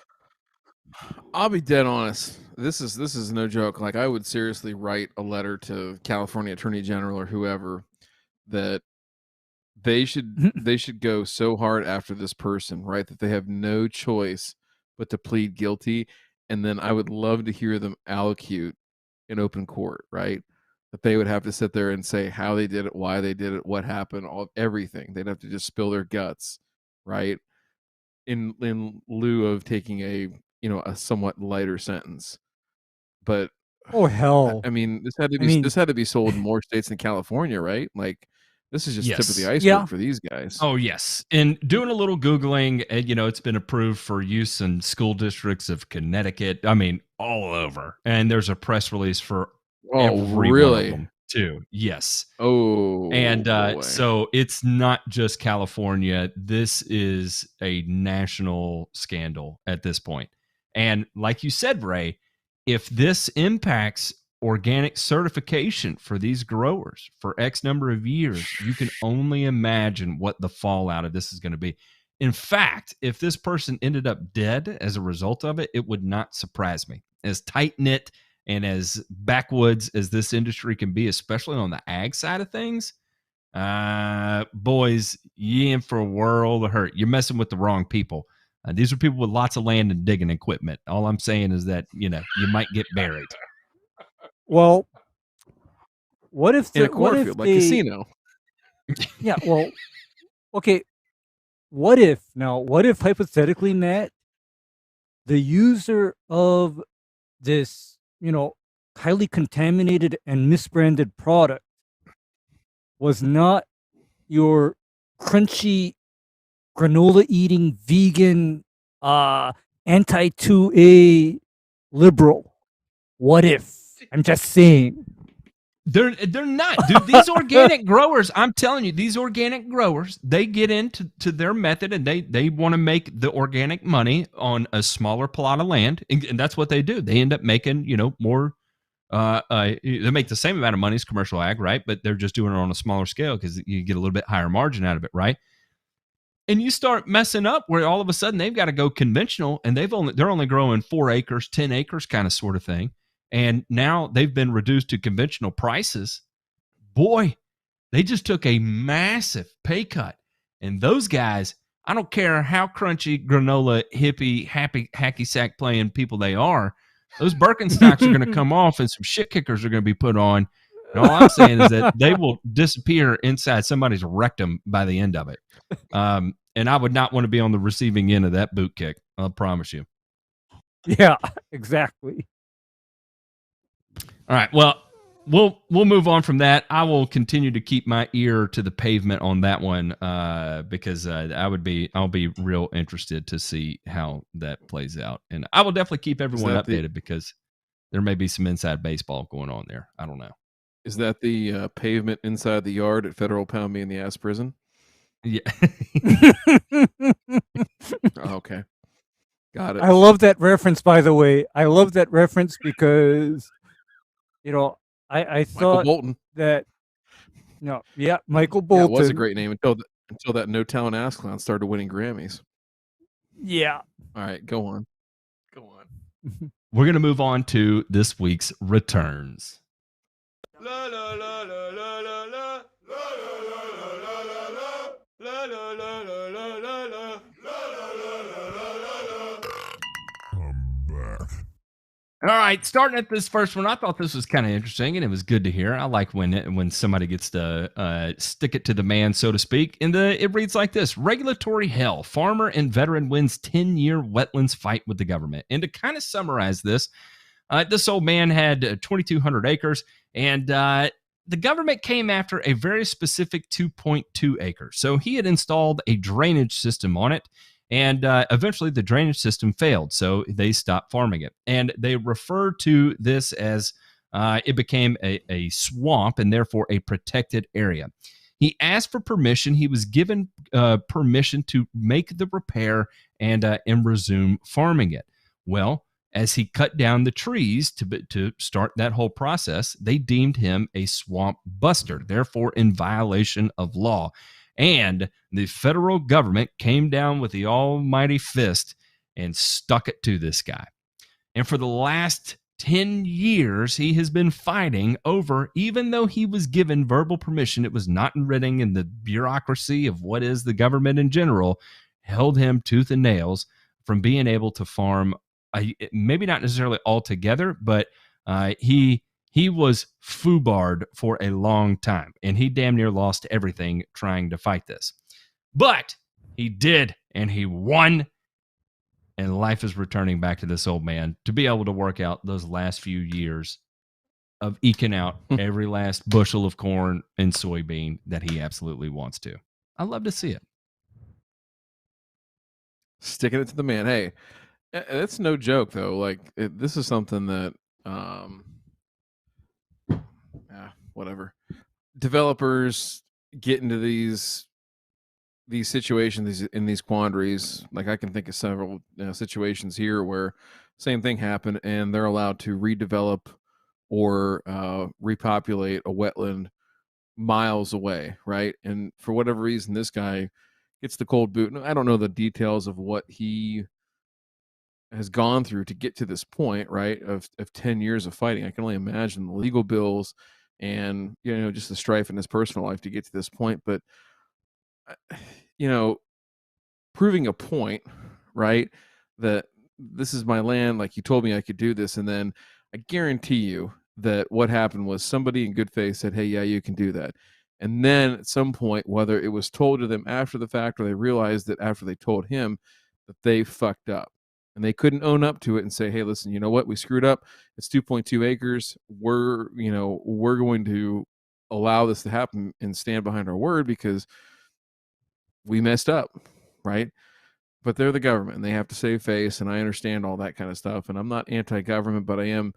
I'll be dead honest. This is no joke. Like, I would seriously write a letter to California Attorney General or whoever that they should go so hard after this person, right, that they have no choice but to plead guilty. And then I would love to hear them allocute in open court, right? That they would have to sit there and say how they did it, why they did it, what happened, everything. They'd have to just spill their guts, right? In lieu of taking a somewhat lighter sentence. But Oh hell! I mean, this had to be sold in more states than California, right? Like, this is just tip of the iceberg for these guys. Oh yes, and doing a little googling, and it's been approved for use in school districts of Connecticut. I mean, all over. And there's a press release for every one of them too. Yes. Oh, and so it's not just California. This is a national scandal at this point. And like you said, Ray, if this impacts organic certification for these growers for X number of years, you can only imagine what the fallout of this is going to be. In fact, if this person ended up dead as a result of it, it would not surprise me. As tight-knit and as backwoods as this industry can be, especially on the ag side of things, boys, you in for a world of hurt. You're messing with the wrong people. These are people with lots of land and digging equipment. All I'm saying is that, you might get buried. Well, what if in a cornfield, like casino? Yeah, well, okay. What if hypothetically, Matt, the user of this, highly contaminated and misbranded product was not your crunchy granola eating vegan anti 2A liberal? What if? I'm just saying. They're not, dude. These organic growers, I'm telling you, these organic growers, they get into their method and they want to make the organic money on a smaller plot of land, and that's what they do. They end up making, more. They make the same amount of money as commercial ag, right? But they're just doing it on a smaller scale because you get a little bit higher margin out of it, right? And you start messing up where all of a sudden they've got to go conventional, and they're only growing 4 acres, 10 acres, kind of sort of thing. And now they've been reduced to conventional prices. Boy, they just took a massive pay cut. And those guys, I don't care how crunchy, granola, hippie, happy, hacky sack playing people they are, those Birkenstocks are going to come off and some shit kickers are going to be put on. And all I'm saying is that they will disappear inside somebody's rectum by the end of it. And I would not want to be on the receiving end of that boot kick. I'll promise you. Yeah, exactly. All right. Well, we'll move on from that. I will continue to keep my ear to the pavement on that one because I'll be real interested to see how that plays out, and I will definitely keep everyone updated because there may be some inside baseball going on there. I don't know. Is that the pavement inside the yard at Federal Pound Me in the Ass Prison? Yeah. Okay. Got it. I love that reference, by the way. I love that reference because, I thought Bolton. that, Michael Bolton. Yeah, it was a great name until that no talent ass clown started winning Grammys. Yeah. All right, go on. We're going to move on to this week's returns. La, la, la, la, la, la. All right, starting at this first one, I thought this was kind of interesting, and it was good to hear. I like when somebody gets to stick it to the man, so to speak. And it reads like this: regulatory hell. Farmer and veteran wins 10-year wetlands fight with the government. And to kind of summarize this old man had 2,200 acres, and the government came after a very specific 2.2 acres. So he had installed a drainage system on it. And eventually the drainage system failed, so they stopped farming it. And they referred to this as it became a swamp and therefore a protected area. He asked for permission. He was given permission to make the repair and resume farming it. Well, as he cut down the trees to start that whole process, they deemed him a swamp buster, therefore in violation of law. And the federal government came down with the almighty fist and stuck it to this guy. And for the last 10 years, he has been fighting over, even though he was given verbal permission, it was not in writing, and the bureaucracy of what is the government in general held him tooth and nails from being able to farm, maybe not necessarily altogether, but he was FUBAR'd for a long time, and he damn near lost everything trying to fight this. But he did, and he won, and life is returning back to this old man to be able to work out those last few years of eking out every last bushel of corn and soybean that he absolutely wants to. I love to see it. Sticking it to the man. Hey, it's no joke, though. Like, this is something that... whatever. Developers get into these situations, in these quandaries. Like, I can think of several situations here where same thing happened, and they're allowed to redevelop or repopulate a wetland miles away, right? And for whatever reason, this guy gets the cold boot. I don't know the details of what he has gone through to get to this point, right? Of 10 years of fighting. I can only imagine the legal bills and, just the strife in his personal life to get to this point. But, proving a point, right? That this is my land. Like, you told me I could do this. And then I guarantee you that what happened was somebody in good faith said, hey, yeah, you can do that. And then at some point, whether it was told to them after the fact or they realized that after they told him that they fucked up, and they couldn't own up to it and say, hey, listen, you know what? We screwed up. It's 2.2 acres. We're going to allow this to happen and stand behind our word because we messed up, right? But they're the government and they have to save face. And I understand all that kind of stuff. And I'm not anti-government, but I am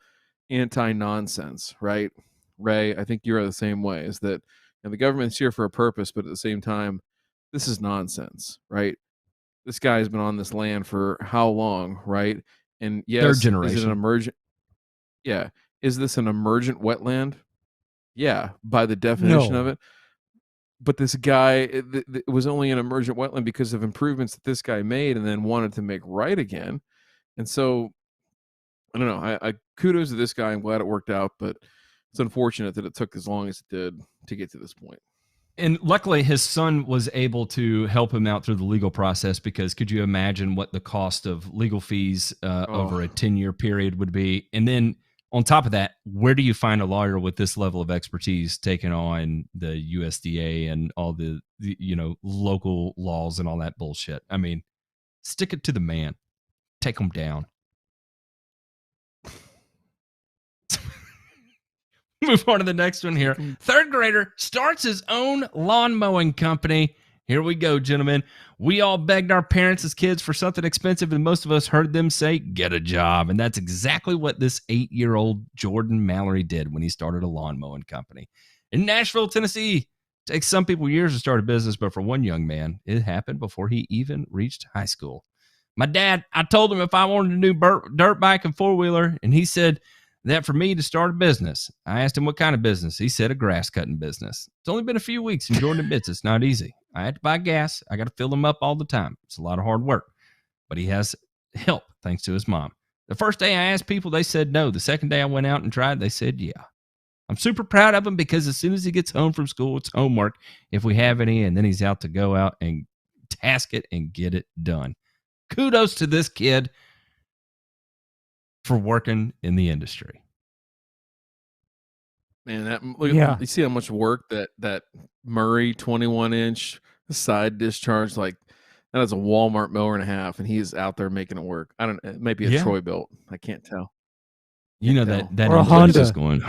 anti-nonsense, right? Ray, I think you're the same way, is that the government's here for a purpose, but at the same time, this is nonsense, right? This guy's been on this land for how long, right? And yes, third generation. Is it an emergent? Yeah. Is this an emergent wetland? Yeah, by the definition of it. But this guy, it was only an emergent wetland because of improvements that this guy made and then wanted to make right again. And so, I don't know. I kudos to this guy. I'm glad it worked out, but it's unfortunate that it took as long as it did to get to this point. And luckily, his son was able to help him out through the legal process, because could you imagine what the cost of legal fees over a 10-year period would be? And then on top of that, where do you find a lawyer with this level of expertise taking on the USDA and all the local laws and all that bullshit? I mean, stick it to the man. Take him down. Move on to the next one here. Third grader starts his own lawn mowing company. Here we go, gentlemen. We all begged our parents as kids for something expensive, and most of us heard them say, get a job. And that's exactly what this 8-year-old Jordan Mallory did when he started a lawn mowing company. In Nashville, Tennessee, it takes some people years to start a business, but for one young man, it happened before he even reached high school. My dad, I told him if I wanted a new dirt bike and four-wheeler, and he said that for me to start a business. I asked him what kind of business. He said a grass cutting business. It's only been a few weeks, and Jordan admits it's not easy. I had to buy gas. I got to fill them up all the time. It's a lot of hard work, but he has help thanks to his mom. The first day I asked people, they said no. The second day I went out and tried, they said yeah. I'm super proud of him because as soon as he gets home from school, it's homework if we have any, and then he's out to go out and task it and get it done. Kudos to this kid. for working in the industry. Man, look, Yeah. you see how much work that Murray 21-inch side discharge, like that is a Walmart mower and a half, and he's out there making it work. I don't. It may be a Yeah. Troy built. I can't tell. You know Can't that Or a engine's Honda. just going.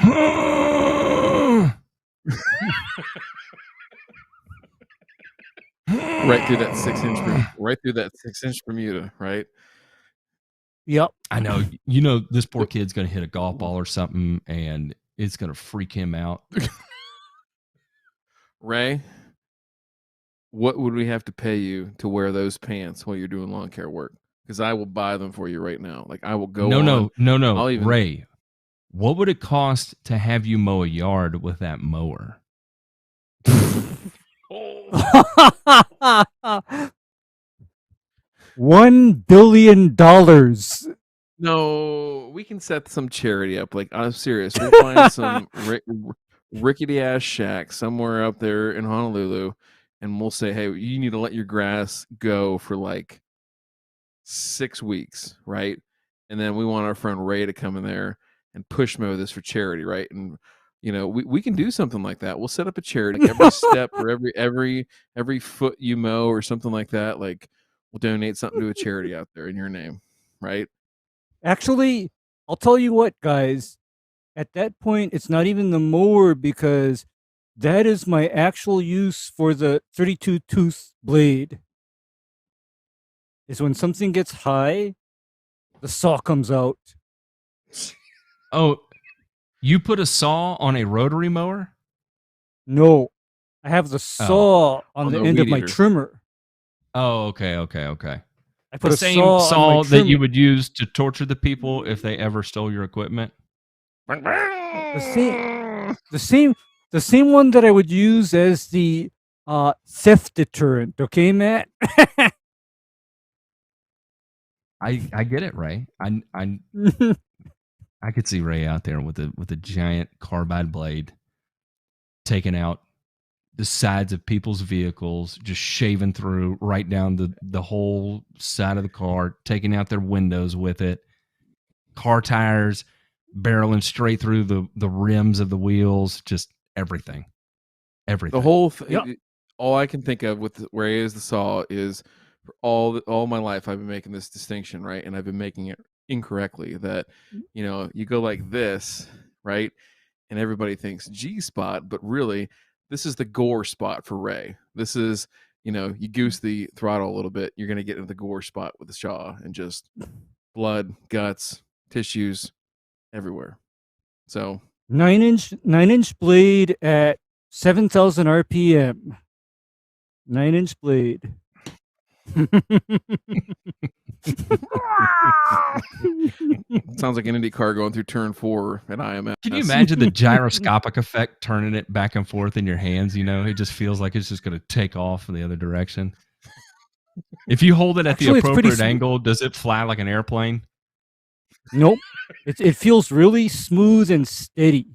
Right through that 6-inch, right through that 6-inch Bermuda, right? Yep. I know. You know, this poor kid's going to hit a golf ball or something, and it's going to freak him out. Ray, what would we have to pay you to wear those pants while you're doing lawn care work? Because I will buy them for you right now. Like I will go. No. I'll even- Ray, what would it cost to have you mow a yard with that mower? $1 billion. No, we can set some charity up. Like I'm serious. We'll find some rickety ass shack somewhere up there in Honolulu, and we'll say, hey, you need to let your grass go for like 6 weeks, right? And then we want our friend Ray to come in there and push mow this for charity, right? And you know, we can do something like that. We'll set up a charity, like every step or every foot you mow or something like that. Like we'll donate something to a charity out there in your name, right? Actually, I'll tell you what, guys. At that point, it's not even the mower because that is my actual use for the 32 tooth blade. Is when something gets high, the saw comes out. Oh, you put a saw on a rotary mower? No, I have the saw on On the the end of weed my eater. trimmer. Oh, okay. I put The a same saw on saw my that you trimmer. would use to torture the people if they ever stole your equipment? The same one that I would use as the theft deterrent. Okay, Matt. I get it, Ray. I could see Ray out there with a giant carbide blade taking out the sides of people's vehicles, just shaving through right down the whole side of the car, taking out their windows with it, car tires barreling straight through the rims of the wheels, just everything. The whole Yep. all I can think of with Ray is the saw is for all my life I've been making this distinction, right? And I've been making it incorrectly that you know, you go like this, right? And everybody thinks G spot, but really this is the gore spot for Ray. This is, you know, you goose the throttle a little bit, you're going to get into the gore spot with the saw and just blood, guts, tissues everywhere. So 9-inch blade at 7,000 RPM. 9-inch blade. sounds like an Indy car going through turn 4 at IMS. Can you imagine the gyroscopic effect turning it back and forth in your hands? You know, it just feels like it's just going to take off in the other direction. If you hold it at Actually, the it's pretty appropriate angle, does it fly like an airplane? Nope. It feels really smooth and steady.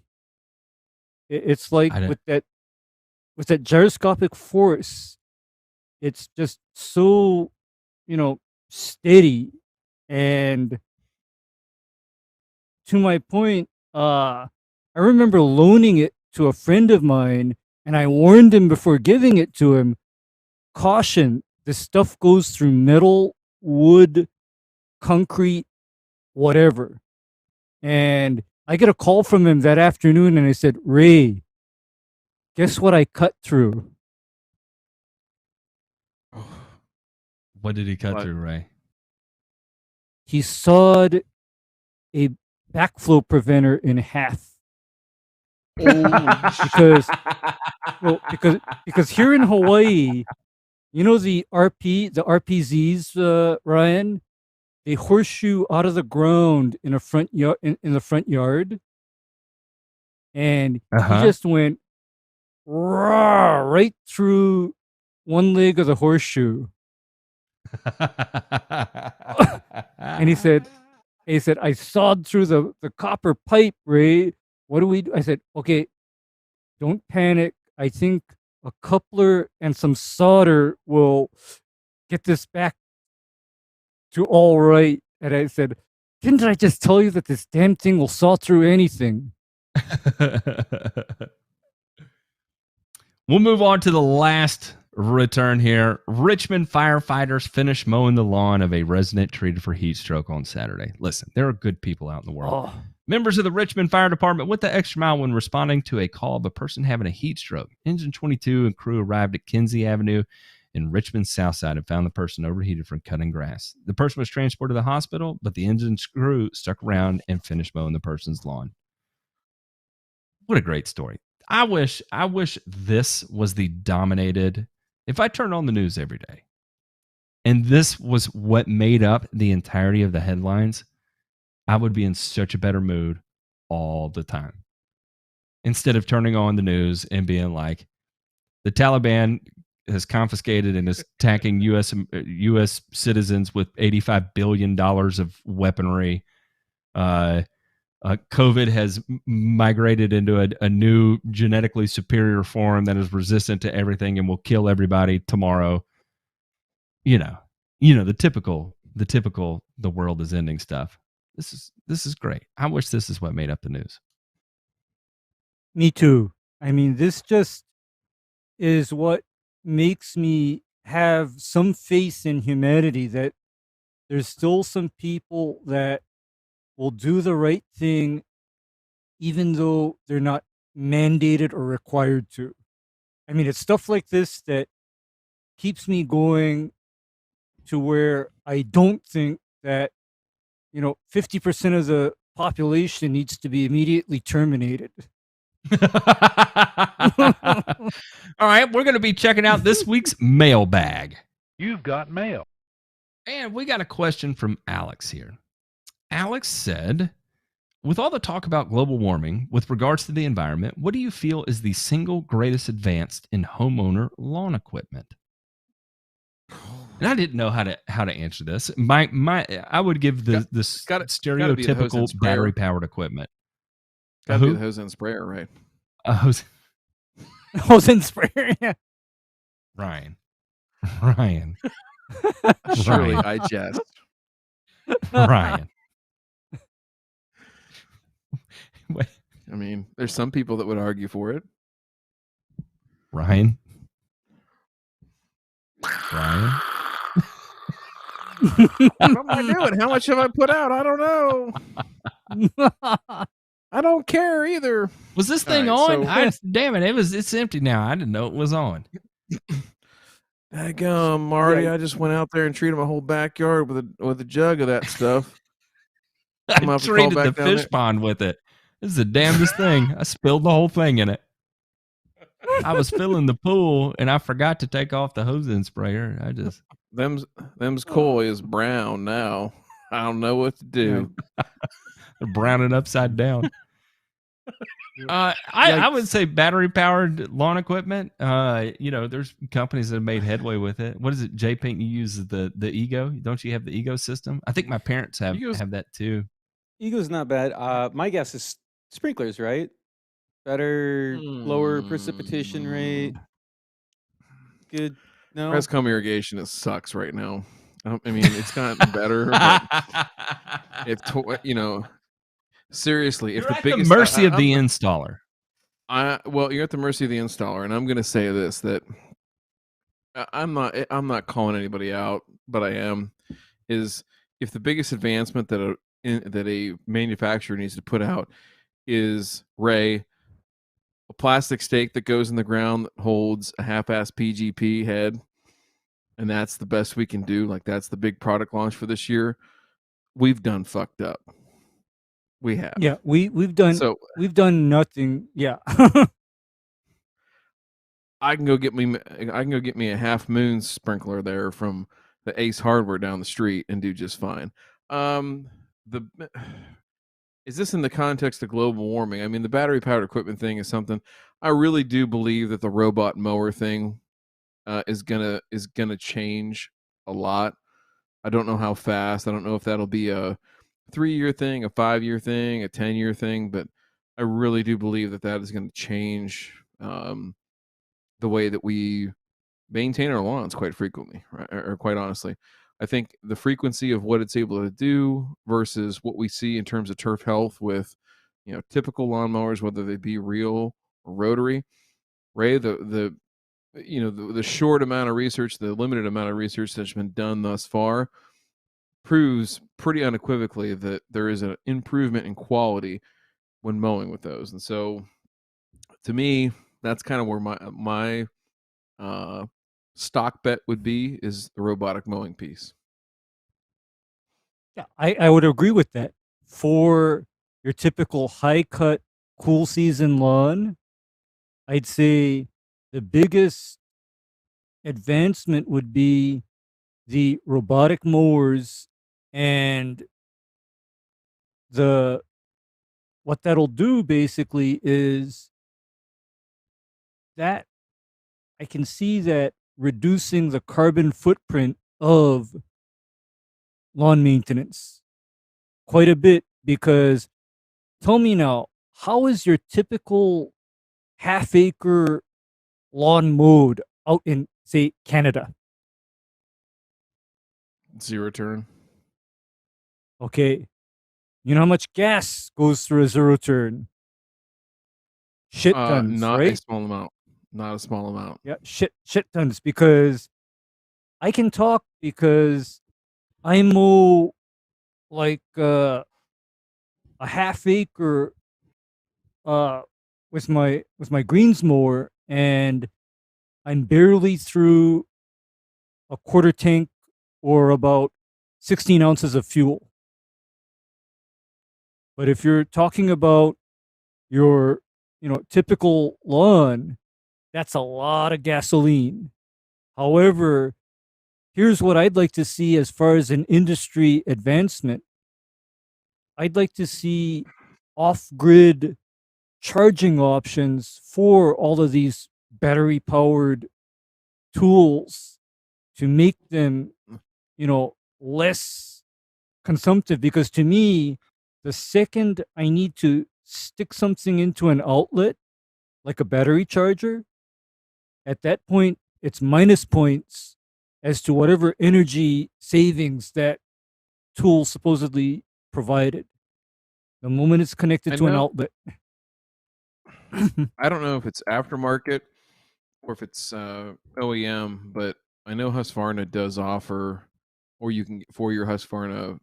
It's like I don't- with that gyroscopic force, it's just so, you know, steady. And to my point, I remember loaning it to a friend of mine, and I warned him before giving it to him, caution, this stuff goes through metal, wood, concrete, whatever. And I get a call from him that afternoon, and I said, Ray, guess what I cut through? What did he cut What? through, Ray? He sawed a backflow preventer in half. Because here in Hawaii, you know the RPZs, Ryan, they horseshoe out of the ground in a front yard in the front yard, and he just went right through one leg of the horseshoe. And he said, I sawed through the copper pipe, Ray. What do we do? I said, okay, don't panic. I think a coupler and some solder will get this back to all right. And I said, Didn't I just tell you that this damn thing will saw through anything? We'll move on to the last return here. Richmond firefighters finished mowing the lawn of a resident treated for heat stroke on Saturday. Listen, there are good people out in the world. Oh, Members of the Richmond Fire Department went the extra mile when responding to a call of a person having a heat stroke. Engine 22 and crew arrived at Kinsey Avenue in Richmond's South Side and found the person overheated from cutting grass. The person was transported to the hospital, but the engine's crew stuck around and finished mowing the person's lawn. What a great story. I wish this was the dominated. If I turned on the news every day and this was what made up the entirety of the headlines, I would be in such a better mood all the time. Instead of turning on the news and being like, the Taliban has confiscated and is attacking U.S. citizens with $85 billion of weaponry. COVID has migrated into a new genetically superior form that is resistant to everything and will kill everybody tomorrow. You know, the typical the world is ending stuff. This is great. I wish this is what made up the news. me too. I mean, this just is what makes me have some faith in humanity, that there's still some people that will do the right thing even though they're not mandated or required to. I mean, it's stuff like this that keeps me going to where I don't think that, 50% of the population needs to be immediately terminated. All right, we're going to be checking out this week's mailbag. You've got mail. And we got a question from Alex here. Alex said, with all the talk about global warming with regards to the environment, what do you feel is the single greatest advance in homeowner lawn equipment? And I didn't know how to answer this. I would give the stereotypical battery powered equipment. Gotta be the hose and sprayer, right? Hose and sprayer, yeah. Ryan. Surely Ryan. I jest. Ryan. Wait. I mean, there's some people that would argue for it. Ryan. What am I doing? How much have I put out? I don't know. I don't care either. Was this thing on? Damn it! It's empty now. I didn't know it was on. Daggum, Marty! I just went out there and treated my whole backyard with a jug of that stuff. I treated the fish pond with it. This is the damnedest thing. I spilled the whole thing in it. I was filling the pool and I forgot to take off the hose and sprayer. I just them's koi is brown now. I don't know what to do. They're browning upside down. I would say battery powered lawn equipment. There's companies that have made headway with it. What is it, J Paint? You use the Ego? Don't you have the Ego system? I think my parents have that too. Ego's not bad. My guess is sprinklers, right? Better, lower precipitation rate. Good. No. Rescom irrigation, it sucks right now. I mean, it's gotten better. But seriously, you're at the mercy of the installer. You're at the mercy of the installer, and I'm going to say this: that I'm not calling anybody out, but I am. Is if the biggest advancement that a manufacturer needs to put out is a plastic stake that goes in the ground that holds a half-ass PGP head, and that's the best we can do. Like, that's the big product launch for this year. We've done fucked up. We have. Yeah, we've done nothing. Yeah. I can go get me a Half Moon sprinkler there from the Ace Hardware down the street and do just fine. Is this in the context of global warming? I mean, the battery powered equipment thing is something I really do believe that the robot mower thing is gonna change a lot. I don't know how fast. I don't know if that'll be a 3-year thing, a 5-year thing, a 10-year thing, but I really do believe that is going to change the way that we maintain our lawns quite frequently, right? Or quite honestly. I think the frequency of what it's able to do versus what we see in terms of turf health with, typical lawnmowers, whether they be real or rotary. Ray, the short amount of research, the limited amount of research that's been done thus far proves pretty unequivocally that there is an improvement in quality when mowing with those. And so to me, that's kind of where my stock bet would be, is the robotic mowing piece. Yeah, I would agree with that. For your typical high cut, cool season lawn, I'd say the biggest advancement would be the robotic mowers, and what that'll do basically is that I can see that reducing the carbon footprint of lawn maintenance quite a bit, because tell me now, how is your typical half acre lawn mowed out in, say, Canada? Zero turn. Okay. You know how much gas goes through a zero turn? Shit tons, Not a right? small amount. Not a small amount. Yeah, shit tons. Because I can talk, because I mow like a half acre with my greens mower, and I'm barely through a quarter tank, or about 16 ounces of fuel. But if you're talking about your typical lawn, that's a lot of gasoline. However, here's what I'd like to see as far as an industry advancement. I'd like to see off-grid charging options for all of these battery-powered tools to make them, less consumptive. Because to me, the second I need to stick something into an outlet, like a battery charger, at that point, it's minus points as to whatever energy savings that tool supposedly provided. The moment it's connected to an outlet. I don't know if it's aftermarket or if it's OEM, but I know Husqvarna does offer, or you can, for your Husqvarna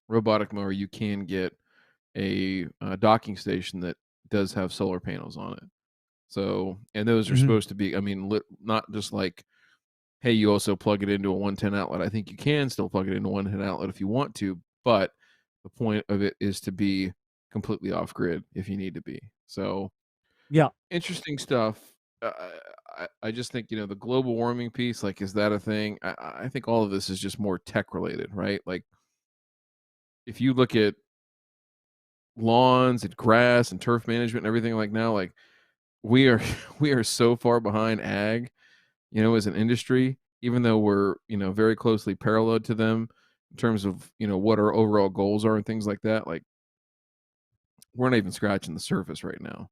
robotic mower, you can get a docking station that does have solar panels on it. So, and those are supposed to be, not just like, hey, you also plug it into a 110 outlet. I think you can still plug it into a 110 outlet if you want to, but the point of it is to be completely off grid if you need to be. So, yeah, interesting stuff. I just think, the global warming piece, like, is that a thing? I think all of this is just more tech related, right? Like, if you look at lawns and grass and turf management and everything, like now, like, we are so far behind ag, as an industry, even though we're, very closely paralleled to them in terms of, what our overall goals are and things like that. Like, we're not even scratching the surface right now.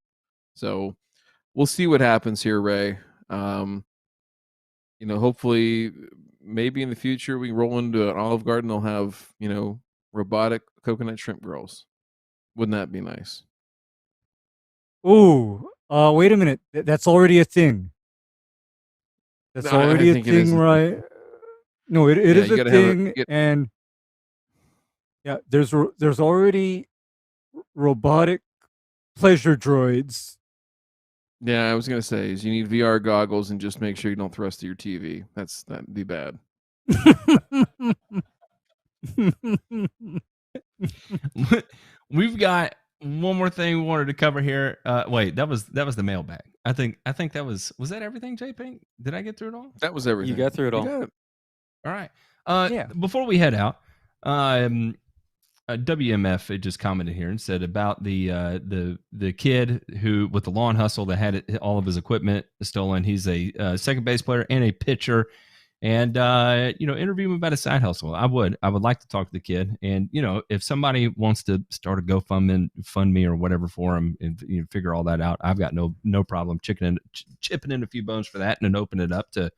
So we'll see what happens here, Ray. Hopefully maybe in the future we roll into an Olive Garden, they'll have, robotic coconut shrimp grills. Wouldn't that be nice? Oh, wait a minute. That's already a thing. That's already a thing, right? No, it is a thing, and yeah, there's already robotic pleasure droids. Yeah, I was gonna say is you need VR goggles and just make sure you don't thrust to your TV. That'd be bad. We've got one more thing we wanted to cover here. Wait, that was the mailbag. I think that was that everything, J Pink? Did I get through it all? That was everything. You got through it all. Got it. All right. Yeah. Before we head out, WMF had just commented here and said about the kid who with the lawn hustle that had all of his equipment stolen. He's a second base player and a pitcher, and interview him about a side hustle. I would like to talk to the kid, and if somebody wants to start a GoFundMe or whatever for him, and figure all that out, I've got no problem chipping in a few bones for that, and then open it up to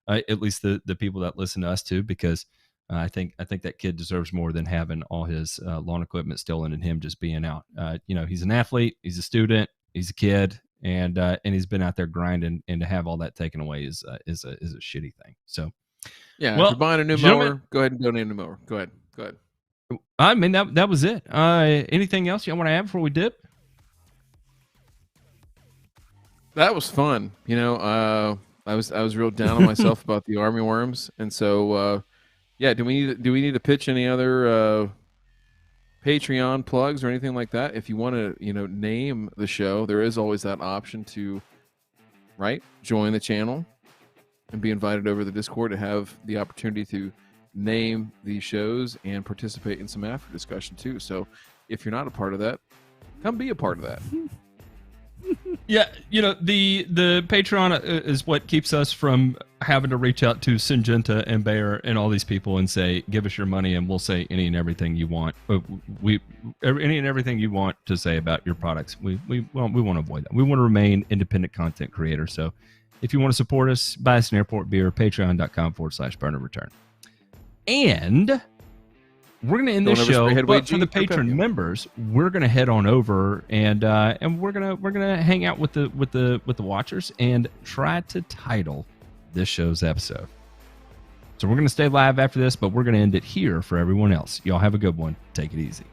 at least the people that listen to us too, because I think that kid deserves more than having all his lawn equipment stolen and him just being out. He's an athlete, he's a student, he's a kid, and he's been out there grinding, and to have all that taken away is a shitty thing. So, Yeah, well, if you're buying a new mower, go ahead and donate a new mower. Go ahead. I mean, that was it. Anything else you want to add before we dip? That was fun. I was real down on myself about the army worms, and so do we need to pitch any other Patreon plugs or anything like that? If you want to, name the show, there is always that option to join the channel and be invited over the Discord to have the opportunity to name these shows and participate in some after discussion too. So if you're not a part of that, come be a part of that. Yeah, the Patreon is what keeps us from having to reach out to Syngenta and Bayer and all these people and say, give us your money and we'll say any and everything you want. Any and everything you want to say about your products. We want to avoid that. We want to remain independent content creators. So if you want to support us, buy us an airport beer, patreon.com/burnerreturn. And we're going to end this show, but for the patron members, we're going to head on over and we're going to hang out with the watchers and try to title this show's episode. So we're going to stay live after this, but we're going to end it here for everyone else. Y'all have a good one. Take it easy.